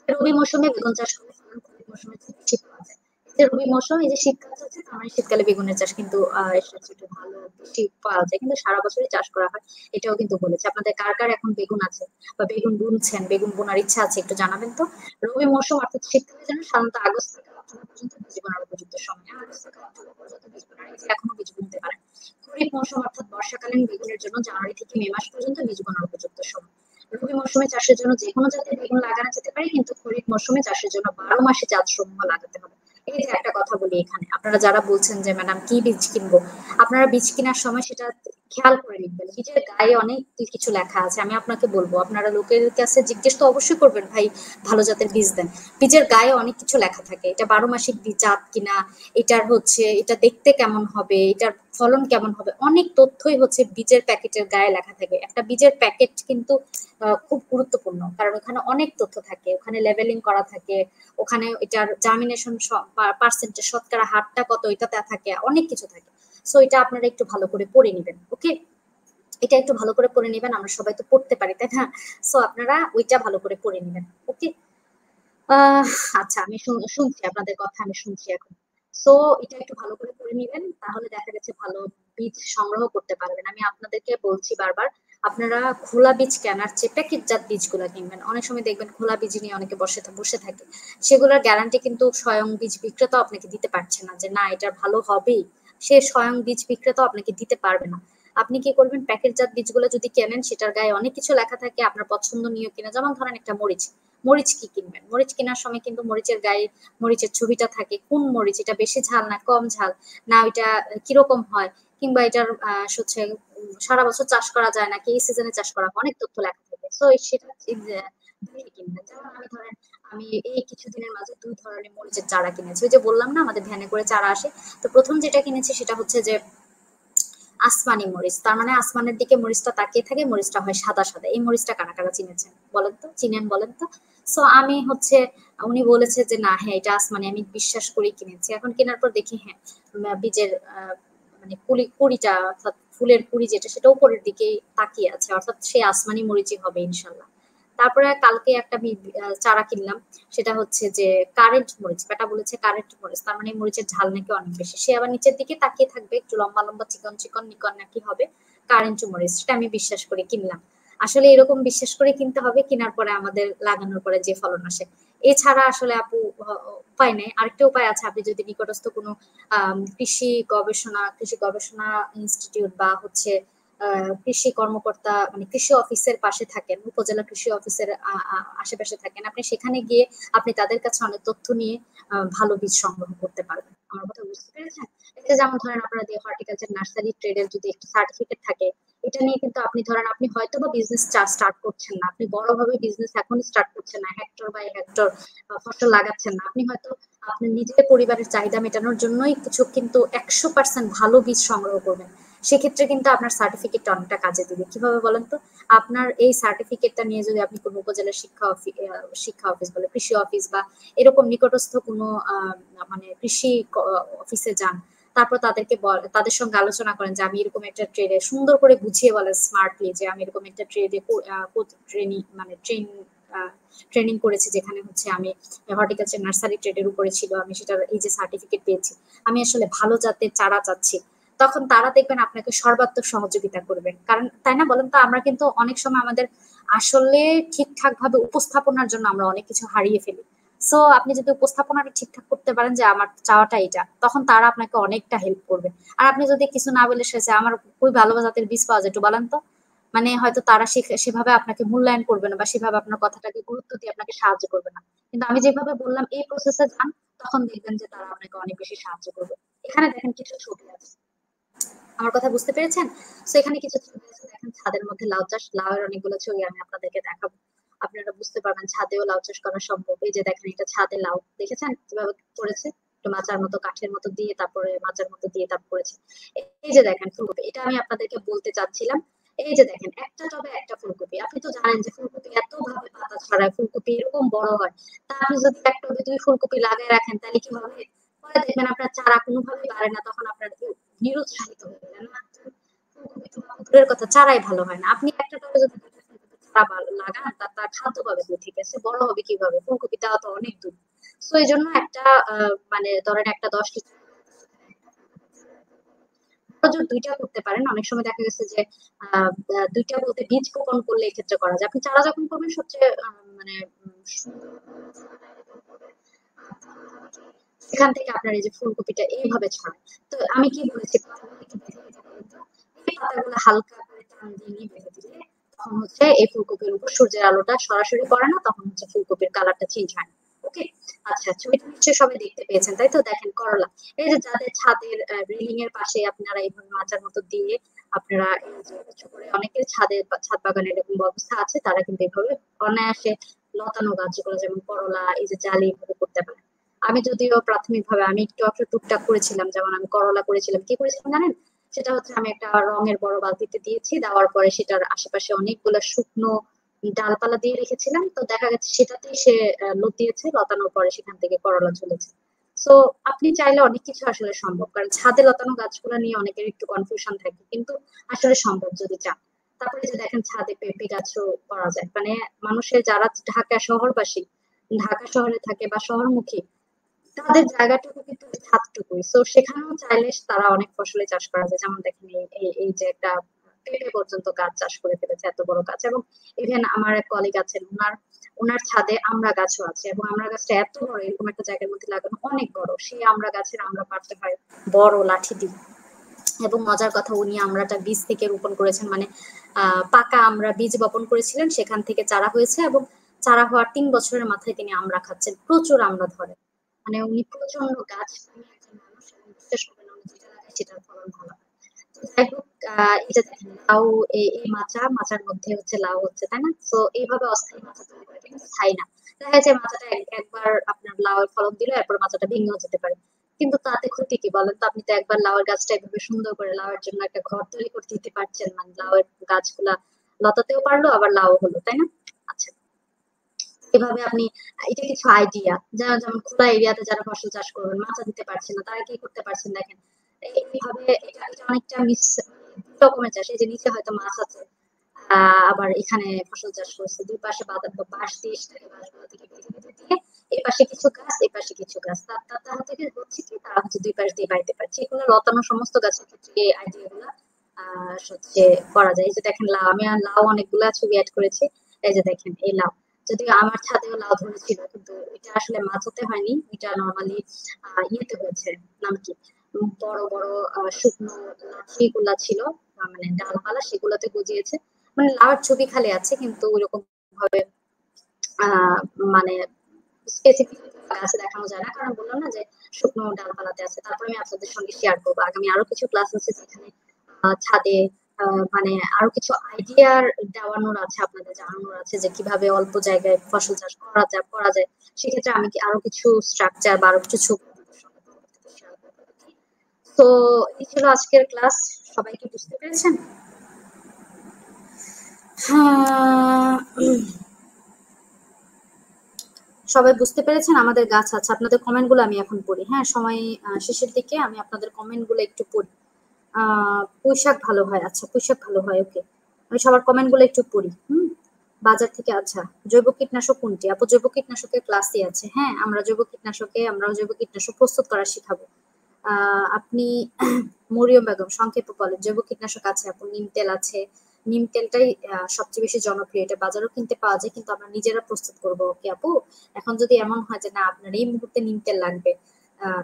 রবি মৌসুমে বেগুন চাষ করলে ফলন খরিফ মৌসুমের চেয়ে বেশি পাওয়া যায়। এই যে রবি মৌসুম, এই যে শীতকাল চলছে, তার মানে শীতকালে বেগুনের চাষ কিন্তু এর সাথে একটু ভালো বেশি পাওয়া যায়, কিন্তু সারা বছরই চাষ করা হয়। এটাও কিন্তু বলেছে। আপনাদের কার কার এখন বেগুন আছে বা বেগুন বুনছেন, বেগুন বোনার ইচ্ছা আছে একটু জানাবেন তো। রবি মৌসুম অর্থাৎ শীতকালে যেন সাধারণত আগস্ট থেকে অক্টোবর পর্যন্ত বীজ বোনার উপযুক্ত সময়। আগস্ট থেকে অক্টোবর পর্যন্ত বীজ বোনার, এই যে এখনো বীজ বুনতে পারেন। খরিফ মৌসুম অর্থাৎ বর্ষাকালীন বেগুনের জন্য জানুয়ারি থেকে মে মাস পর্যন্ত বীজ বোনার উপযুক্ত সময়। রবি মৌসুমে চাষের জন্য যেকোনো জাতের বেগুন লাগানো যেতে পারে, কিন্তু খরিফ মৌসুমে চাষের জন্য 12 মাসে জাত সমূহ লাগাতে হবে। এই যে একটা কথা বলি এখানে, আপনারা যারা বলছেন যে ম্যাডাম কি বীজ কিনবো, আপনারা বীজ কেনার সময় সেটা খেয়াল করে লিখবেন। বীজের গায়ে অনেক কিছু লেখা আছে, আমি আপনাকে বলবো আপনারা লোকের কাছে জিজ্ঞেস তো অবশ্যই করবেন, ভাই ভালো জাতের বীজ দেন। বীজের গায়ে অনেক কিছু লেখা থাকে, এটা 12 মাসিক বীজ জাত কিনা, এটার হচ্ছে এটা দেখতে কেমন হবে, এটার ফলন কেমন হবে, অনেক তথ্যই হচ্ছে বীজের প্যাকেটের গায়ে লেখা থাকে। একটা বীজের প্যাকেট কিন্তু খুব গুরুত্বপূর্ণ, কারণ ওখানে অনেক তথ্য থাকে, ওখানে লেবেলিং করা থাকে, ওখানে এটার জার্মিনেশন পার্সেন্টেজ, শতকরা হারটা কত, এটাতে থাকে, অনেক কিছু থাকে। সো এটা আপনারা একটু ভালো করে পড়ে নেবেন। ওকে, এটা একটু ভালো করে পড়ে নেবেন, আমরা সবাই তো পড়তে পারি তাই না? সো আপনারা ওইটা ভালো করে পড়ে নেবেন। ওকে। আহ আচ্ছা, আমি শুনছি আপনাদের কথা, আমি শুনছি এখন। সো এটা একটু ভালো করে পড়ে নিবেন, তাহলে দেখা যাচ্ছে ভালো বীজ সংগ্রহ করতে পারবেন। আমি আপনাদেরকে বলছি বারবার, আপনারা খোলা বীজ কেনার চেয়ে প্যাকেটজাত বীজগুলো কিনবেন। অনেক সময় দেখবেন খোলা বীজ নিয়ে অনেকে বসে বসে থাকে, সেগুলোর গ্যারান্টি কিন্তু স্বয়ং বীজ বিক্রেতা আপনাকে দিতে পারছে না, যে না এটা ভালো হবেই। সে স্বয়ং বীজ বিক্রেতা আপনাকে দিতে পারবে না। আপনি কি করবেন, প্যাকেটজাত বীজগুলো যদি কেনেন সেটার গায়ে অনেক কিছু লেখা থাকে আপনার পছন্দনীয় কিনা, যেমন ধরেন একটা মরিচ, মরিচ কি কিনবেন, মরিচ কেনার সময় কিন্তু মরিচের গায়ে মরিচের ছবিটা থাকে, কোন মরিচ, এটা বেশি ঝাল না কম ঝাল, না ওইটা কিরকম হয়, কিংবা এটার হচ্ছে সারা বছর চাষ করা যায় নাকি এই সিজনে চাষ করা হয়, অনেক তথ্য লেখা থাকে। তো সেটা দেখে কিনবেন। যেমন আমি ধরেন আমি এই কিছুদিনের মাঝে ২ ধরনের মরিচের চারা কিনেছি। ওই যে বললাম না আমাদের ভ্যানে করে চারা আসে। তো ১ম যেটা কিনেছি সেটা হচ্ছে যে আসমানি মরিচ। তার মানে আসমানের দিকে মরিচটা তাকিয়ে থাকে, মরিচটা হয় সাদা, সাদা। এই মরিচটা কারা, কারা চিনেছেন? বলেন তো, চিনেন বলেন তো? সো আমি হচ্ছে উনি বলেছে যে না হ্যাঁ এটা আসমানি, আমি বিশ্বাস করেই কিনেছি। এখন কেনার পর দেখি হ্যাঁ বীজের মানে কুড়িটা অর্থাৎ ফুলের কুড়ি যেটা সেটা উপরের দিকে তাকিয়ে আছে, অর্থাৎ সে আসমানি মরিচই হবে ইনশাল্লাহ। তারপরে কালকে একটা চারা কিনলাম, সেটা হচ্ছে যে কারেন্ট মরিচ, বেটা বলেছে কারেন্ট মরিচ, তার মানে মরিচের ঝাল নাকি অনেক বেশি। সে আবার নিচের দিকে তাকিয়ে থাকবে, একটু লম্বা লম্বা চিকন চিকন নিকন নাকি হবে কারেন্ট মরিচ, সেটা আমি বিশ্বাস করে কিনলাম। আসলে এরকম বিশ্বাস করে কিনতে হবে, কেনার পরে আমাদের লাগানোর পরে যে ফলন আসে। এছাড়া আসলে আপু উপায় নেই। আরেকটা উপায় আছে, আপনি যদি নিকটস্থ কোনো কৃষি গবেষণা ইনস্টিটিউট বা হচ্ছে কৃষি কর্মকর্তা মানে কৃষি অফিসের পাশে থাকেন, উপজেলা কৃষি অফিসের আশেপাশে থাকেন, আপনি সেখানে গিয়ে আপনি তাদের কাছে অনেক তথ্য নিয়ে ভালো বীজ সংগ্রহ করতে পারবেন। আমার কথা বুঝতে পেরেছেন? এই যে যেমন ধরেন আপনারা দিয়ে হর্টিকালচার নার্সারি ট্রেডের যদি একটা সার্টিফিকেট থাকে, এটা নিয়ে কিন্তু আপনি ধরেন আপনি হয়তো বা বিজনেস স্টার্ট করছেন না, আপনি বড়ভাবে বিজনেস এখন স্টার্ট করছেন না, হেক্টর বাই হেক্টর ফসল লাগাচ্ছেন না, আপনি হয়তো আপনি নিজের পরিবারের চাহিদা মেটানোর জন্যই কিছু কিন্তু ১০০% ভালো বীজ সংগ্রহ করবেন। সেক্ষেত্রে কিন্তু আপনার সার্টিফিকেটটা অনেকটা কাজে দিবে। কিভাবে বলেন তো? আপনার এই সার্টিফিকেটটা নিয়ে যদি আপনি কোনো উপজেলা শিক্ষা অফিস বলে কৃষি অফিস বা এরকম নিকটস্থ কোনো মানে কৃষি অফিসে যান, তারপর তাদের সঙ্গে আলোচনা করেন যে আমি এরকম একটা ট্রেডে সুন্দর করে বুঝিয়ে বলেন স্মার্টলি যে আমি এরকম একটা ট্রেডে ট্রেনিং করেছি, যেখানে হচ্ছে আমি হর্টিকালচার নার্সারি ট্রেডের উপরে ছিল, আমি সেটার এই যে সার্টিফিকেট পেয়েছি, আমি আসলে ভালো জাতের চারা চাচ্ছি, তখন তারা দেখবেন আপনাকে সর্বাত্মক সহযোগিতা করবেন। কারণ তাই না বলেন তো, আমরা কিন্তু অনেক সময় আমাদের আসলে ঠিকঠাক ভাবে উপস্থাপনার জন্য আমরা অনেক কিছু হারিয়ে ফেলি। সো আপনি যদি উপস্থাপনাটা ঠিকঠাক করতে পারেন যে আমার চাওয়াটা এটা, তখন তারা আপনাকে অনেকটা হেল্প করবে। আর আপনি যদি কিছু না বলে শেষে আমার খুবই ভালো জাতের বীজ পাওয়া যায় একটু বলেন তো, মানে হয়তো তারা সেভাবে আপনাকে মূল্যায়ন করবে না বা সেভাবে আপনার কথাটাকে গুরুত্ব দিয়ে আপনাকে সাহায্য করবে না। কিন্তু আমি যেভাবে বললাম এই প্রসেসে যান, তখন দেখবেন যে তারা আপনাকে অনেক বেশি সাহায্য করবে। এখানে দেখেন কিছু ছবি আছে, আমার কথা বুঝতে পেরেছেন? তো এখানে কিছু ছবি আছে, দেখেন ছাদের মধ্যে লাউ চাষ, লাউয়ের অনেকগুলো ছবি আমি আপনাদেরকে দেখাবো, আপনারা বুঝতে পারবেন ছাদেও লাউ চাষ করা সম্ভব। এই যে দেখেন এটা ছাদে লাউ, দেখেছেন কিভাবে করেছে, একটু মাচার মতো কাঠের মতো দিয়ে তারপরে মাচার মতো দিয়ে তারপর করেছে। এই যে দেখেন ফুলকপি, এটা আমি আপনাদেরকে বলতে চাচ্ছিলাম। এই যে দেখেন একটা টবে একটা ফুলকপি, আপনি তো জানেন যে ফুলকপি এত ভাবে পাতা ছড়ায়, ফুলকপি এরকম বড় হয়, তা আপনি যদি এক টবে ২ ফুলকপি লাগায় রাখেন তাহলে কি হবে? পরে দেখবেন আপনার চারা কোনোভাবেই বাড়ে না, তখন আপনার নিরুৎসাহিত হয়ে গেলেন না? ফুলকপি তো দূরের কথা, চারাই ভালো হয় না। আপনি একটা টবে যদি চারা লাগান তার খাদ্য পাবে কই থেকে? সে বড় হবে কিভাবে? ফুলকপি দেওয়া তো অনেক দূর। সো এইজন্য একটা মানে ধরেন একটা ১০ কেজি জোর ২ টা করতে পারেন। অনেক সময় দেখা গেছে যে আ আ ২ টা বলতে বীজ বপন করলে এক্ষেত্রে করা যায়। আপনি চারা যখন করবেন সবচেয়ে মানে সেখান থেকে আপনার এই যে ফুলকপিটা এইভাবে ছড়ায়। তো আমি কি বলেছি পাতাগুলো একটু বেঁধে দিতে বলেন তো? এই পাতাগুলো হালকা করে টান দিয়ে নিয়ে বেঁধে দিলে তখন হচ্ছে এই ফুলকপির উপর সূর্যের আলোটা সরাসরি পড়ে না, তখন হচ্ছে ফুলকপির কালারটা চেঞ্জ হয় না। ওকে? আচ্ছা, ছবিটা নিশ্চয়ই সবাই দেখতে পেয়েছেন, তাই তো? দেখেন করলা। এই যে যাদের ছাদের রেলিং এর পাশে আপনারা এইভাবে মাচার মতো দিয়ে আপনারা এই যে উঁচু করে অনেকের ছাদ বাগানের এরকম ব্যবস্থা আছে, তারা কিন্তু এভাবে অনায়াসে লতানো গাছগুলো যেমন করলা, এই যে জালি এভাবে করতে পারে। আমি যদিও প্রাথমিকভাবে আমি একটু একটু টুকটাক করেছিলাম, যেমন আমি করলা করেছিলাম, কি করেছিলাম জানেন? সেটা হচ্ছে আমি একটা রঙের বড় বালতিতে দিয়েছি, দেওয়ার পরে সেটার আশেপাশে অনেকগুলো শুকনো ডালপালা দিয়ে রেখেছিলাম, তো দেখা গেছে সেটাতেই সে লতিয়েছে, লতানোর পরে সেখান থেকে করলা ঝুলেছে। সো আপনি চাইলে অনেক কিছু আসলে সম্ভব, কারণ ছাদে লতানো গাছগুলো নিয়ে অনেকের একটু কনফিউশন থাকে, কিন্তু আসলে সম্ভব যদি চান। তারপরে যে দেখেন ছাদে পেঁপে গাছও করা যায়, মানে মানুষের যারা ঢাকা শহরবাসী, ঢাকা শহরে থাকে বা শহরমুখী, তাদের জায়গাটুকু কিন্তু ওই ছাদটুকুই। সো সেখানেও চাইলে তারা অনেক ফসলের চাষ করা যায়। যেমন দেখেন এই যে একটা পেঁপে পর্যন্ত গাছ চাষ করে ফেলেছে, এত বড় গাছ। এবং ইভেন আমার এক কলিগ আছেন, উনার ছাদে আমড়া গাছও আছে, এবং আমড়া গাছটা এত বড়, এরকম একটা জায়গার মধ্যে লাগানো অনেক বড়। সেই আমড়া গাছের আমড়া পাড়তে হয় বড় লাঠি দিয়ে। এবং মজার কথা উনি আমড়াটা বীজ থেকে রোপণ করেছেন, মানে পাকা আমরা বীজ বপন করেছিলেন, সেখান থেকে চারা হয়েছে এবং চারা হওয়ার ৩ বছরের মাথায় তিনি আমড়া খাচ্ছেন, প্রচুর আমড়া ধরে। মানে উনি প্রচন্ড গাছ প্রেমী একজন মানুষ এবং বিশ্বাস করবেন উনি যেটা লাগায় সেটার ফলন ভালো হয়। তো যাই হোক, এটা দেখেন লাউ, এই মাচার মধ্যে হচ্ছে লাউ হচ্ছে, তাই না? তো এইভাবে অস্থায়ী মাচা তৈরি করে, কিন্তু স্থায়ী না। দেখা যায় মাচাটা একবার আপনার লাউয়ের ফলন দিল, এরপর মাচাটা ভেঙেও যেতে পারে। কিন্তু তাতে ক্ষতি কি বলেন তো? আপনি তো একবার লাউয়ের গাছটা এভাবে সুন্দর করে লাউয়ের জন্য একটা ঘর তৈরি করতে দিতে পারছেন, মানে লাউয়ের গাছগুলা লতাতেও পারলো আবার লাউ হলো, তাই না? আচ্ছা, এভাবে আপনি এটা কিছু আইডিয়া, যারা যেমন খোলা এরিয়াতে যারা ফসল চাষ করবেন, মাচা দিতে পারছেন না, তারা কি করতে পারছেন দেখেন। এইভাবে এটা অনেকটা মিস রকমের চাষ। এই যে নিচে হয়তো মাছ আছে, আবার এখানে ফসল চাষ করছে, দুই পাশে বাঁধা বাঁশ দিয়ে সেটাকে বাঁশগুলো থেকে বেঁধে বেঁধে দিয়ে এই পাশে কিছু গাছ এই পাশে কিছু গাছ, তার থেকে হচ্ছে কি তারা হচ্ছে দুই পাশ দিয়ে বাড়িতে পারছে। এগুলো লতানো সমস্ত গাছের ক্ষেত্রে এই আইডিয়া গুলা হচ্ছে করা যায়। এই যে দেখেন লাউ, আমি আর লাউ অনেকগুলা ছবি অ্যাড করেছি। এই যে দেখেন এই লাউ, যদিও আমার ছাদেও লাউ ধরেছিল, কিন্তু এটা আসলে মাচাতে হয়নি, এটা নর্মালি ইয়েতে হয়েছে, নাম কি, বড় বড় শুকনো লাঠিগুলা ছিল, মানে ডালপালা, সেগুলোতে গজিয়েছে। মানে লাউয়ের ছবি খালি আছে, কিন্তু ওইরকম ভাবে আহ মানে স্পেসিফিক গাছে দেখানো যায় না, কারণ বললাম না যে শুকনো ডালপালাতে আছে। তারপর আমি আপনাদের সঙ্গে শেয়ার করবো, আগামী আরো কিছু ক্লাস আছে যেখানে ছাদে মানে আরো কিছু আইডিয়ার দেওয়ানোর আছে, আপনাদের জানানোর আছে যে কিভাবে অল্প জায়গায় ফসল চাষ করা যায়। সেক্ষেত্রে আমি কি আরো কিছু স্ট্রাকচার বা আরো কিছু ছবি আপনাদের সঙ্গে পরবর্তীতে শেয়ার করবো। তো এই ছিল আজকের ক্লাস। সবাই কি বুঝতে পেরেছেন? হ্যাঁ, সবাই বুঝতে পেরেছেন? আমাদের গাছ আছে। আপনাদের কমেন্ট গুলো আমি এখন পড়ি, হ্যাঁ, সময় শেষের দিকে আমি আপনাদের কমেন্ট গুলো একটু পড়ি। পুঁইশাক ভালো হয়, আচ্ছা পুঁইশাক ভালো হয়, ওকে। আমি সবার কমেন্ট গুলো একটু পড়ি। বাজার থেকে, আচ্ছা, জৈব কীটনাশক কোনটি? আপু জৈব কীটনাশকের ক্লাসই আছে, হ্যাঁ, আমরাও জৈব কীটনাশক প্রস্তুত করা শিখাবো। আপনি মরিয়ম বেগম সংক্ষেপে বলেন। জৈব কীটনাশক আছে আপু, নিম তেল আছে। নিম তেলটাই সবচেয়ে বেশি জনপ্রিয়, এটা বাজারেও কিনতে পাওয়া যায়, কিন্তু আমরা নিজেরা প্রস্তুত করবো, ওকে আপু। এখন যদি এমন হয় যে না আপনার এই মুহূর্তে নিম তেল লাগবে,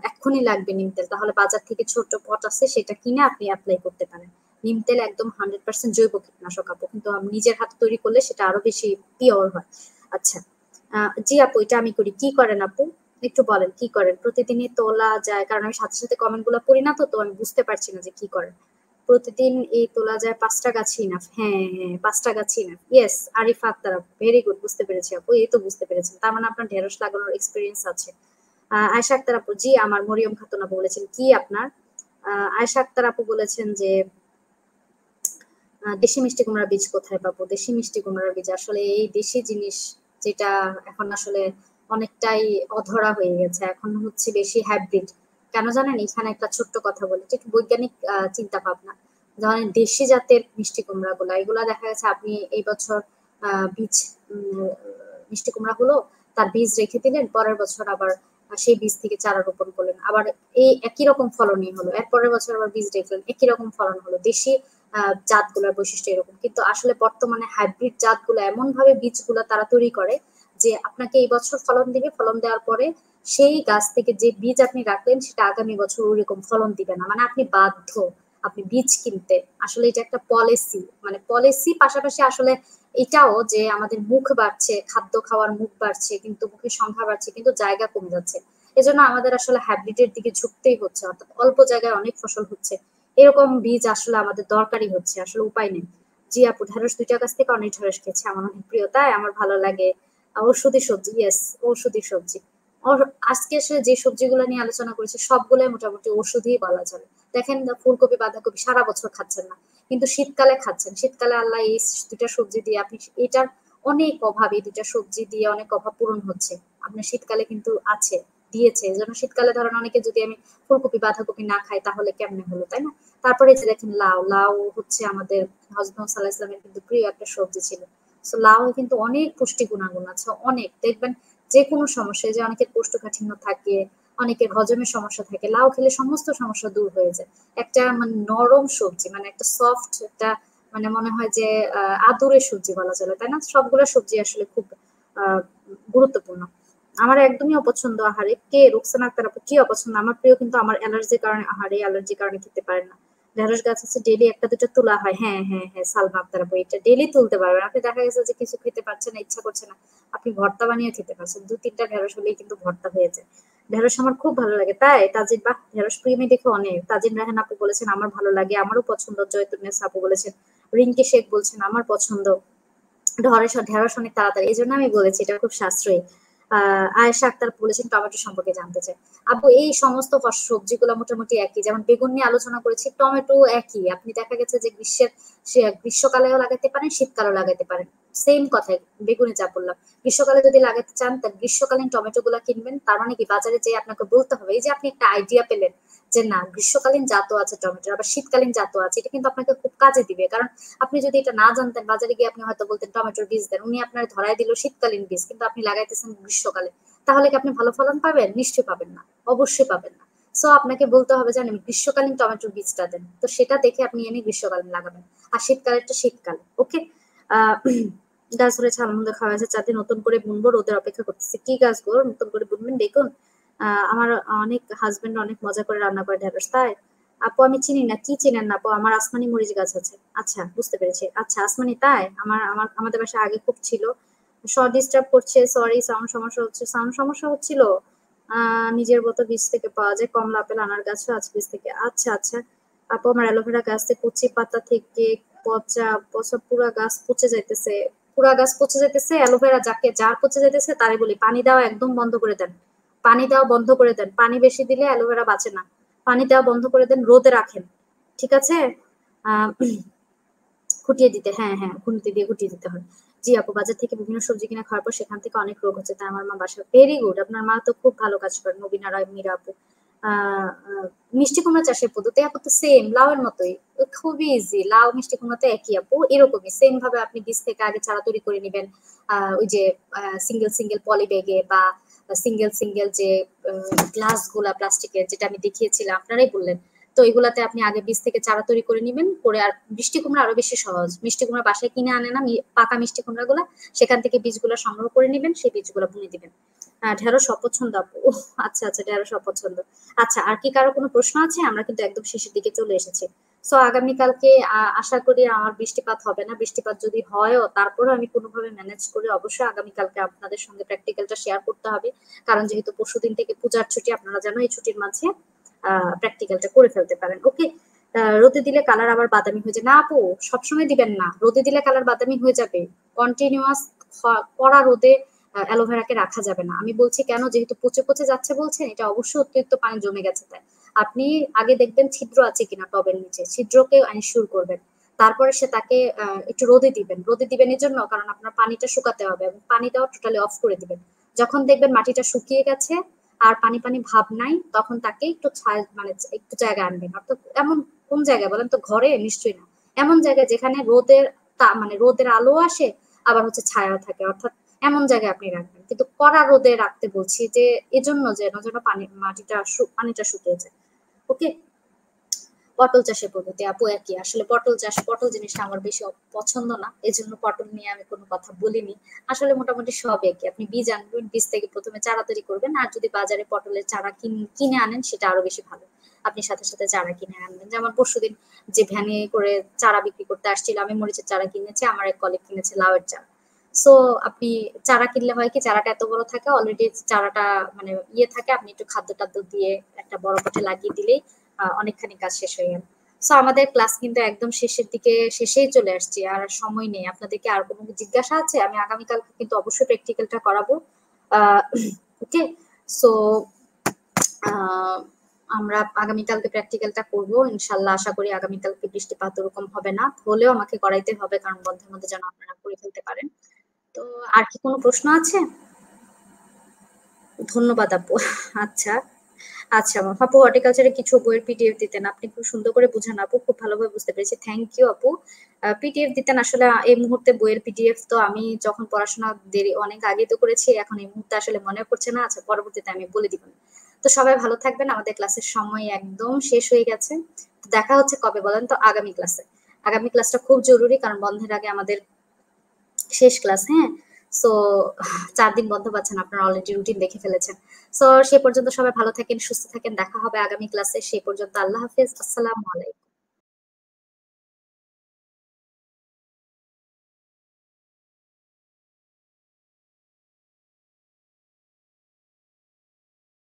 এক্ষুনি লাগবে নিম তেল, তাহলে বাজার থেকে ছোট পট আছে, সেটা কিনে আপনি অ্যাপ্লাই করতে পারেন। নিম তেল একদম 100% জৈব কীটনাশক আপু, কিন্তু নিজের হাতে তৈরি করলে সেটা আরো বেশি পিওর হয়। আচ্ছা, জি আপু, এটা আমি করি। কি করেন আপু? একটু বলেন কি করেন? প্রতিদিনই তোলা যায়? কারণ আমি সাথে সাথে কমেন্ট গুলো পড়ি না, তো আমি বুঝতে পারছি না যে কি করেন। প্রতিদিন এই তোলা যায় 5টা গাছই না? হ্যাঁ হ্যাঁ, 5টা গাছই না। ইয়েস, আরিফা আক্তার আপু, ভেরি গুড, বুঝতে পেরেছি আপু, এই তো বুঝতে পেরেছেন, তার মানে আপনার ঢেঁড়স লাগানোর এক্সপিরিয়েন্স আছে। আয়েশা আক্তার আপু, জি আমার। মরিয়ম খাতুন আপু বলেছেন কি আপনার? আয়েশা আক্তার আপু বলেছেন যে দেশি মিষ্টি কুমড়ার বীজ কোথায় পাবো? দেশি মিষ্টি কুমড়ার বীজ আসলে এই দেশি জিনিস, যেটা এখন আসলে অনেকটাই অধরা হয়ে গেছে, এখন হচ্ছে বেশি হাইব্রিড। কেন জানেন? এখানে একটা ছোট্ট কথা বলি, ঠিক বৈজ্ঞানিক চিন্তা ভাবনা। ধরেন দেশি জাতের মিষ্টি কুমড়া গুলা, এগুলা দেখা গেছে আপনি এই বছর বীজ, উম, মিষ্টি কুমড়া হলো, তার বীজ রেখে দিলেন, পরের বছর আবার সেই বীজ থেকে চারা রোপণ করলেন, আবার এই একই রকম ফলনই হলো, এর পরের বছর আবার বীজ রেখলেন, একই রকম ফলন হলো। দেশি জাতগুলোর বৈশিষ্ট্য এরকম, কিন্তু আসলে বর্তমানে হাইব্রিড জাতগুলো এমন ভাবে বীজগুলো তারা তৈরি করে যে আপনাকে এই বছর ফলন দিবে, ফলন দেওয়ার পরে সেই গাছ থেকে যে বীজ আপনি রাখলেন সেটা আগামী বছর ওইরকম ফলন দিবে না, মানে আপনি বাধ্য আপনি বীজ কিনতে। আসলে এটা একটা পলিসি, মানে পলিসি, পাশাপাশি আসলে এটাও যে আমাদের মুখ বাড়ছে, খাদ্য খাওয়ার মুখ বাড়ছে, কিন্তু মুখের সংখ্যা বাড়ছে, কিন্তু জায়গা কমে যাচ্ছে। এজন্য আমাদের আসলে হাইব্রিডের দিকে ঝুঁকতেই হচ্ছে, অর্থাৎ অল্প জায়গায় অনেক ফসল হচ্ছে, এরকম বীজ আসলে আমাদের দরকারই হচ্ছে, আসলে উপায় নেই। জি আপু, ঢেঁড়স 2টা গাছ থেকে অনেক ঢেঁড়স খেয়েছি, আমার অনেক প্রিয়, তাই আমার ভালো লাগে। ঔষধি সবজি, ইয়েস, ঔষধি সবজি। আজকে আসলে যে সবজিগুলো নিয়ে আলোচনা করেছি সবগুলোই মোটামুটি ঔষধি বলা যাবে। দেখেন ফুলকপি বাঁধাকপি সারা বছর খাচ্ছেন না, কিন্তু শীতকালে খাচ্ছেন। শীতকালে আল্লাহ এই 2টা সবজি দিয়ে আপনি এটার অনেক অভাব, এই 2টা সবজি দিয়ে অনেক অভাব পূরণ হচ্ছে আপনার শীতকালে, কিন্তু আছে, দিয়েছে। এই জন্য শীতকালে ধরেন অনেকে যদি আমি ফুলকপি বাঁধাকপি না খাই তাহলে কেমনে হলো, তাই না? তারপরে যে দেখেন লাউ, লাউ হচ্ছে আমাদের হযরত মুহাম্মদ সাল্লাল্লাহু আলাইহি ওয়াসাল্লামের কিন্তু প্রিয় একটা সবজি ছিল। সো লাউ কিন্তু অনেক পুষ্টি গুণাগুণ আছে, অনেক। দেখবেন যে কোনো সমস্যা, যে অনেকের কোষ্ঠকাঠিন্য থাকে, অনেকের হজমের সমস্যা থাকে, লাউ খেলে সমস্ত সমস্যা দূর হয়ে যায়। একটা মানে নরম সবজি, মানে একটা সফট একটা, মানে মনে হয় যে আদরের সবজি বলা চলে, তাই না? সবগুলো সবজি আসলে খুব আহ গুরুত্বপূর্ণ। আমার একদমই অপছন্দ আহারে। কে? রুকসানা আক্তার আপু, কি অপছন্দ? আমার প্রিয়, কিন্তু আমার অ্যালার্জির কারণে আহারে, অ্যালার্জির কারণে খেতে পারে না। ঢেঁড়স গাছ হচ্ছে ডেইলি একটা দুটো তোলা হয়। হ্যাঁ হ্যাঁ হ্যাঁ, সালমা আক্তার আপু, এটা ডেইলি তুলতে পারবেন আপনি। দেখা গেছে যে কিছু খেতে পারছেন না, ইচ্ছা করছে না, আপনি ভর্তা বানিয়ে খেতে পারছেন। ২-৩টা ঢেঁড়স হলেই কিন্তু ভর্তা হয়ে যায়। ঢেঁড়স আমার খুব ভালো লাগে। তাই তাজিন, বাহ, ঢেঁড়স প্রেমী দেখে অনেক। তাজিন রায়হান আপু বলেছেন আমার ভালো লাগে, আমারও পছন্দ। জয়তুন্নেসা আপু বলেছেন, রিঙ্কি শেখ বলছেন আমার পছন্দ। ঢেঁড়স ঢেঁড়স অনেক তাড়াতাড়ি, এই জন্য আমি বলেছি এটা খুব সাশ্রয়ী। আয়েশা আক্তার বলেছেন টমেটো সম্পর্কে জানতে চাই। আপু এই সমস্ত সবজিগুলো মোটামুটি একই, যেমন বেগুন নিয়ে আলোচনা করেছি, টমেটো একই। আপনি দেখা গেছে যে গ্রীষ্মকালেও লাগাতে পারেন, শীতকালেও লাগাতে পারেন। সেম কথাই, বেগুনে যা বললাম। গ্রীষ্মকালে যদি লাগাতে চান, তার গ্রীষ্মকালীন টমেটো গুলা কিনবেন। তার মানে কি, বাজারে যেয়ে আপনাকে বলতে হবে, এই যে আপনি একটা আইডিয়া পেলেন যে না গ্রীষ্মকালীন জাতও আছে টমেটোর, আবার শীতকালীন জাতও আছে, এটা কিন্তু আপনাকে খুব কাজে দিবে। কারণ আপনি যদি এটা না জানতেন, বাজারে গিয়ে আপনি হয়তো বলতেন টমেটোর বীজ দেন, উনি আপনার ধরায় দিল শীতকালীন বীজ, কিন্তু আপনি লাগাইতেছেন গ্রীষ্মকালে। তাহলে কি আপনি ভালো ফলন পাবেন? নিশ্চয়ই পাবেন না, অবশ্যই পাবেন না। সো আপনাকে বলতে হবে জানেন গ্রীষ্মকালীন টমেটোর বীজটা দেন, তো সেটা দেখে আপনি এনে গ্রীষ্মকালীন লাগাবেন। আর শীতকালেরটা শীতকালে, ওকে। আহ গাছ ধরেছে, আলমন্দ খাওয়া হয়েছে, চাতে নতুন করে বুনবো, রোদের অপেক্ষা করতেছি। কি গাছ গো নতুন করে বুনবেন? দেখুন, আমার অনেক হাজবেন্ড অনেক মজা করে রান্না করে ঢেঁড়স। তাই আপু আমি চিনি না। কি চিনেন না আপু? আমার আসমানি মরিচ গাছ আছে। আচ্ছা, বুঝতে পেরেছি। আচ্ছা, আসমানি, তাই আমাদের বাসায় আগে খুব ছিল। ডিস্টার্ব করছে, সরি। সাউন্ড সমস্যা হচ্ছে, সাউন্ড সমস্যা হচ্ছিল। নিজের মতো বীজ থেকে পাওয়া যায়, কমলা, আপেল, আনার গাছও আছে বীজ থেকে। আচ্ছা আচ্ছা আপু, আমার অ্যালোভেরা গাছ থেকে কচি পাতা থেকে পচা পচা পুরা গাছ পচে যাইতেছে। পুরা গাছ পচে যাইতেছে। অ্যালোভেরা যার পচে যাইতেছে তারই বলি পানি দেওয়া একদম বন্ধ করে দেন। পানি দেওয়া বন্ধ করে দেন। পানি বেশি দিলে অ্যালোভেরা বাঁচে না। পানি দেওয়া বন্ধ করে দেন, রোদে রাখেন। ঠিক আছে? আহ খুঁটিয়ে দিতে, হ্যাঁ হ্যাঁ, খুন্তি দিয়ে খুঁটিয়ে দিতে হয়। জি আপু, বাজার থেকে বিভিন্ন সবজি কিনে খাওয়ার পর সেখান থেকে অনেক রোগ হচ্ছে, তাই আমার মা বাসা। ভেরি গুড, আপনার মা তো খুব ভালো কাজ করেন। নবীনা রায়, মীরা আপু। আহ আহ, মিষ্টি কুমড়া চাষের পদ্ধতি আপু তো সেম লাউয়ের মতোই, খুবই ইজি। লাউ মিষ্টি কুমড়া তো একই আপু, এরকমই সেম ভাবে আপনি বীজ থেকে আগে চারা তৈরি করে নেবেন। ওই যে সিঙ্গেল সিঙ্গেল পলি ব্যাগে বা সিঙ্গেল সিঙ্গেল যে গ্লাস গুলা প্লাস্টিকের, যেটা আমি দেখিয়েছিলাম, আপনারাই বললেন। তো এগুলাতে আপনি আগে বীজ থেকে চারা তৈরি করে নিবেন করে। আর মিষ্টি কুমড়া আরো বেশি সহজ। মিষ্টি কুমড়া বাসায় কিনে আনে না, পাকা মিষ্টি কুমড়া গুলা, সেখান থেকে বীজগুলো সংগ্রহ করে নিবেন, সেই বীজগুলো বুনে দিবেন। ঢেঁড়স অপছন্দ আপু? ওহ, আচ্ছা আচ্ছা, ঢেঁড়স অপছন্দ। আচ্ছা, আর কি কারো কোনো প্রশ্ন আছে? আমরা কিন্তু একদম শেষের দিকে চলে এসেছি। সো আগামীকালকে আশা করি আমার বৃষ্টিপাত হবে না। বৃষ্টিপাত যদি হয়ও, তারপরেও আমি কোনোভাবে ম্যানেজ করে অবশ্যই আগামীকালকে আপনাদের সঙ্গে প্র্যাকটিক্যালটা শেয়ার করতে হবে। কারণ যেহেতু পরশুদিন থেকে পূজার ছুটি, আপনারা জানো এই ছুটির মাঝে প্র্যাকটিক্যালটা করে ফেলতে পারেন, ওকে। রোদে দিলে কালার আবার বাদামি হয়ে যায় না আপু? সবসময় দিবেন না, রোদে দিলে কালার বাদামি হয়ে যাবে। কন্টিনিউয়াস কড়া রোদে অ্যালোভেরাকে রাখা যাবে না। আমি বলছি কেন, যেহেতু পচে পচে যাচ্ছে বলছেন, এটা অবশ্যই অতিরিক্ত পানি জমে গেছে। তাই আপনি আগে দেখবেন ছিদ্র আছে কিনা টবের নিচে, ছিদ্রকে এনশিওর করবেন। তারপরে তাকে একটু রোদে দিবেন। রোদে দিবেন এই জন্য কারণ আপনার পানিটা শুকাতে হবে, এবং পানিটাও টোটালি অফ করে দিবেন। যখন দেখবেন মাটিটা শুকিয়ে গেছে আর পানি পানি ভাব নাই, তখন তাকে একটু মানে একটু জায়গা আনবেন। অর্থাৎ এমন কোন জায়গায় বলেন তো? ঘরে? নিশ্চয়ই না। এমন জায়গায় যেখানে রোদের মানে রোদের আলো আসে, আবার হচ্ছে ছায়াও থাকে, অর্থাৎ এমন জায়গায় আপনি রাখবেন। কিন্তু কড়া রোদে রাখতে বলছি যে এজন্য যেন পানিটা শুকিয়ে যায়, ওকে। পটল চাষের পদ্ধতি আপু একই। আসলে পটল জিনিসটা আমার বেশি পছন্দ না, এজন্য পটল নিয়ে আমি কোনো কথা বলিনি। আসলে মোটামুটি সব একই। আপনি বীজ আনবেন, বীজ থেকে প্রথমে চারা তৈরি করবেন। আর যদি বাজারে পটলের চারা কিনে আনেন, সেটা আরো বেশি ভালো। আপনি সাথে সাথে চারা কিনে আনবেন। যেমন পরশুদিন যে ভ্যানে করে চারা বিক্রি করতে আসছিল, আমি মরিচের চারা কিনেছি, আমার এক কলিগ কিনেছে লাউয়ের চারা। সো আপনি চারা কিনলে হয় কি, চারাটা এত বড় থাকে অলরেডি, চারাটা মানে থাকে, আপনি একটু খাদ্য টাদ্য দিয়ে একটা বড় পটে লাগিয়ে দিলেই অনেকখানি কাজ শেষ হয়ে গেল। সো আমাদের ক্লাস কিন্তু একদম শেষের দিকে, শেষেই চলে আসছি, আর সময় নেই। আপনাদেরকে আর কোনো জিজ্ঞাসা আছে? আমি আগামীকাল কিন্তু অবশ্যই প্র্যাকটিক্যালটা করাবো, ওকে। সো আমরা আগামীকালকে প্র্যাকটিক্যালটা করবো ইনশাল্লাহ। আশা করি আগামীকালকে বৃষ্টিপাত ওরকম হবে না, হলেও আমাকে করাইতে হবে, কারণ বন্ধের মধ্যে যেন আপনারা করে ফেলতে পারেন। তো আর কি কোনো প্রশ্ন আছে? ধন্যবাদ আপু। আচ্ছা আচ্ছা আপু, হর্টিকালচারে কিছু বইয়ের পিডিএফ দিতেন, আপনি খুব সুন্দর করে বুঝান আপু, খুব ভালোভাবে বুঝতে পেরেছি, থ্যাংক ইউ আপু। পিডিএফ দিতেন আসলে এই মুহূর্তে বইয়ের পিডিএফ তো আমি যখন পড়াশোনা দেরি অনেক আগে তো করেছি, এখন এই মুহূর্তে আসলে মনে পড়ছে না। আচ্ছা, পরবর্তীতে আমি বলে দিব। তো সবাই ভালো থাকবেন, আমাদের ক্লাসের সময় একদম শেষ হয়ে গেছে। দেখা হচ্ছে কবে বলেন তো? আগামী ক্লাসে। আগামী ক্লাসটা খুব জরুরি, কারণ বন্ধের আগে আমাদের শেষ ক্লাস, হ্যাঁ। সো 4 দিন বন্ধ পাচ্ছেন, আপনারা অলরেডি রুটিন দেখে ফেলেছেন। সো সে পর্যন্ত সবাই ভালো থাকেন, সুস্থ থাকেন, দেখা হবে আগামী ক্লাসে। সে পর্যন্ত আল্লাহ হাফেজ, আসসালামু আলাইকুম।